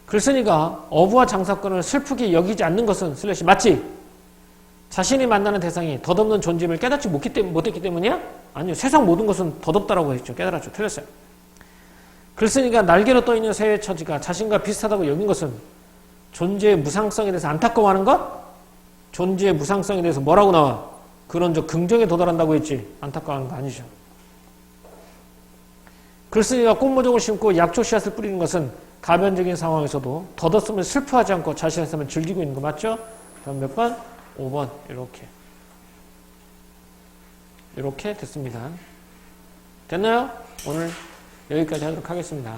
글쓴이가 어부와 장사꾼을 슬프게 여기지 않는 것은 슬래시 맞지? 자신이 만나는 대상이 덧없는 존재임을 깨닫지 못했기 때문이야? 아니요. 세상 모든 것은 덧없다라고 했죠. 깨달았죠. 틀렸어요. 글쓴이가 날개로 떠있는 새의 처지가 자신과 비슷하다고 여긴 것은 존재의 무상성에 대해서 안타까워하는 것? 존재의 무상성에 대해서 뭐라고 나와? 그런적 긍정에 도달한다고 했지. 안타까워하는 거 아니죠. 글쓴이가 꽃모종을 심고 약초 씨앗을 뿌리는 것은 가변적인 상황에서도 덧없음을 슬퍼하지 않고 자신의 삶을 즐기고 있는 거 맞죠? 다음 몇 번? 5번. 이렇게 됐습니다. 됐나요? 오늘 여기까지 하도록 하겠습니다.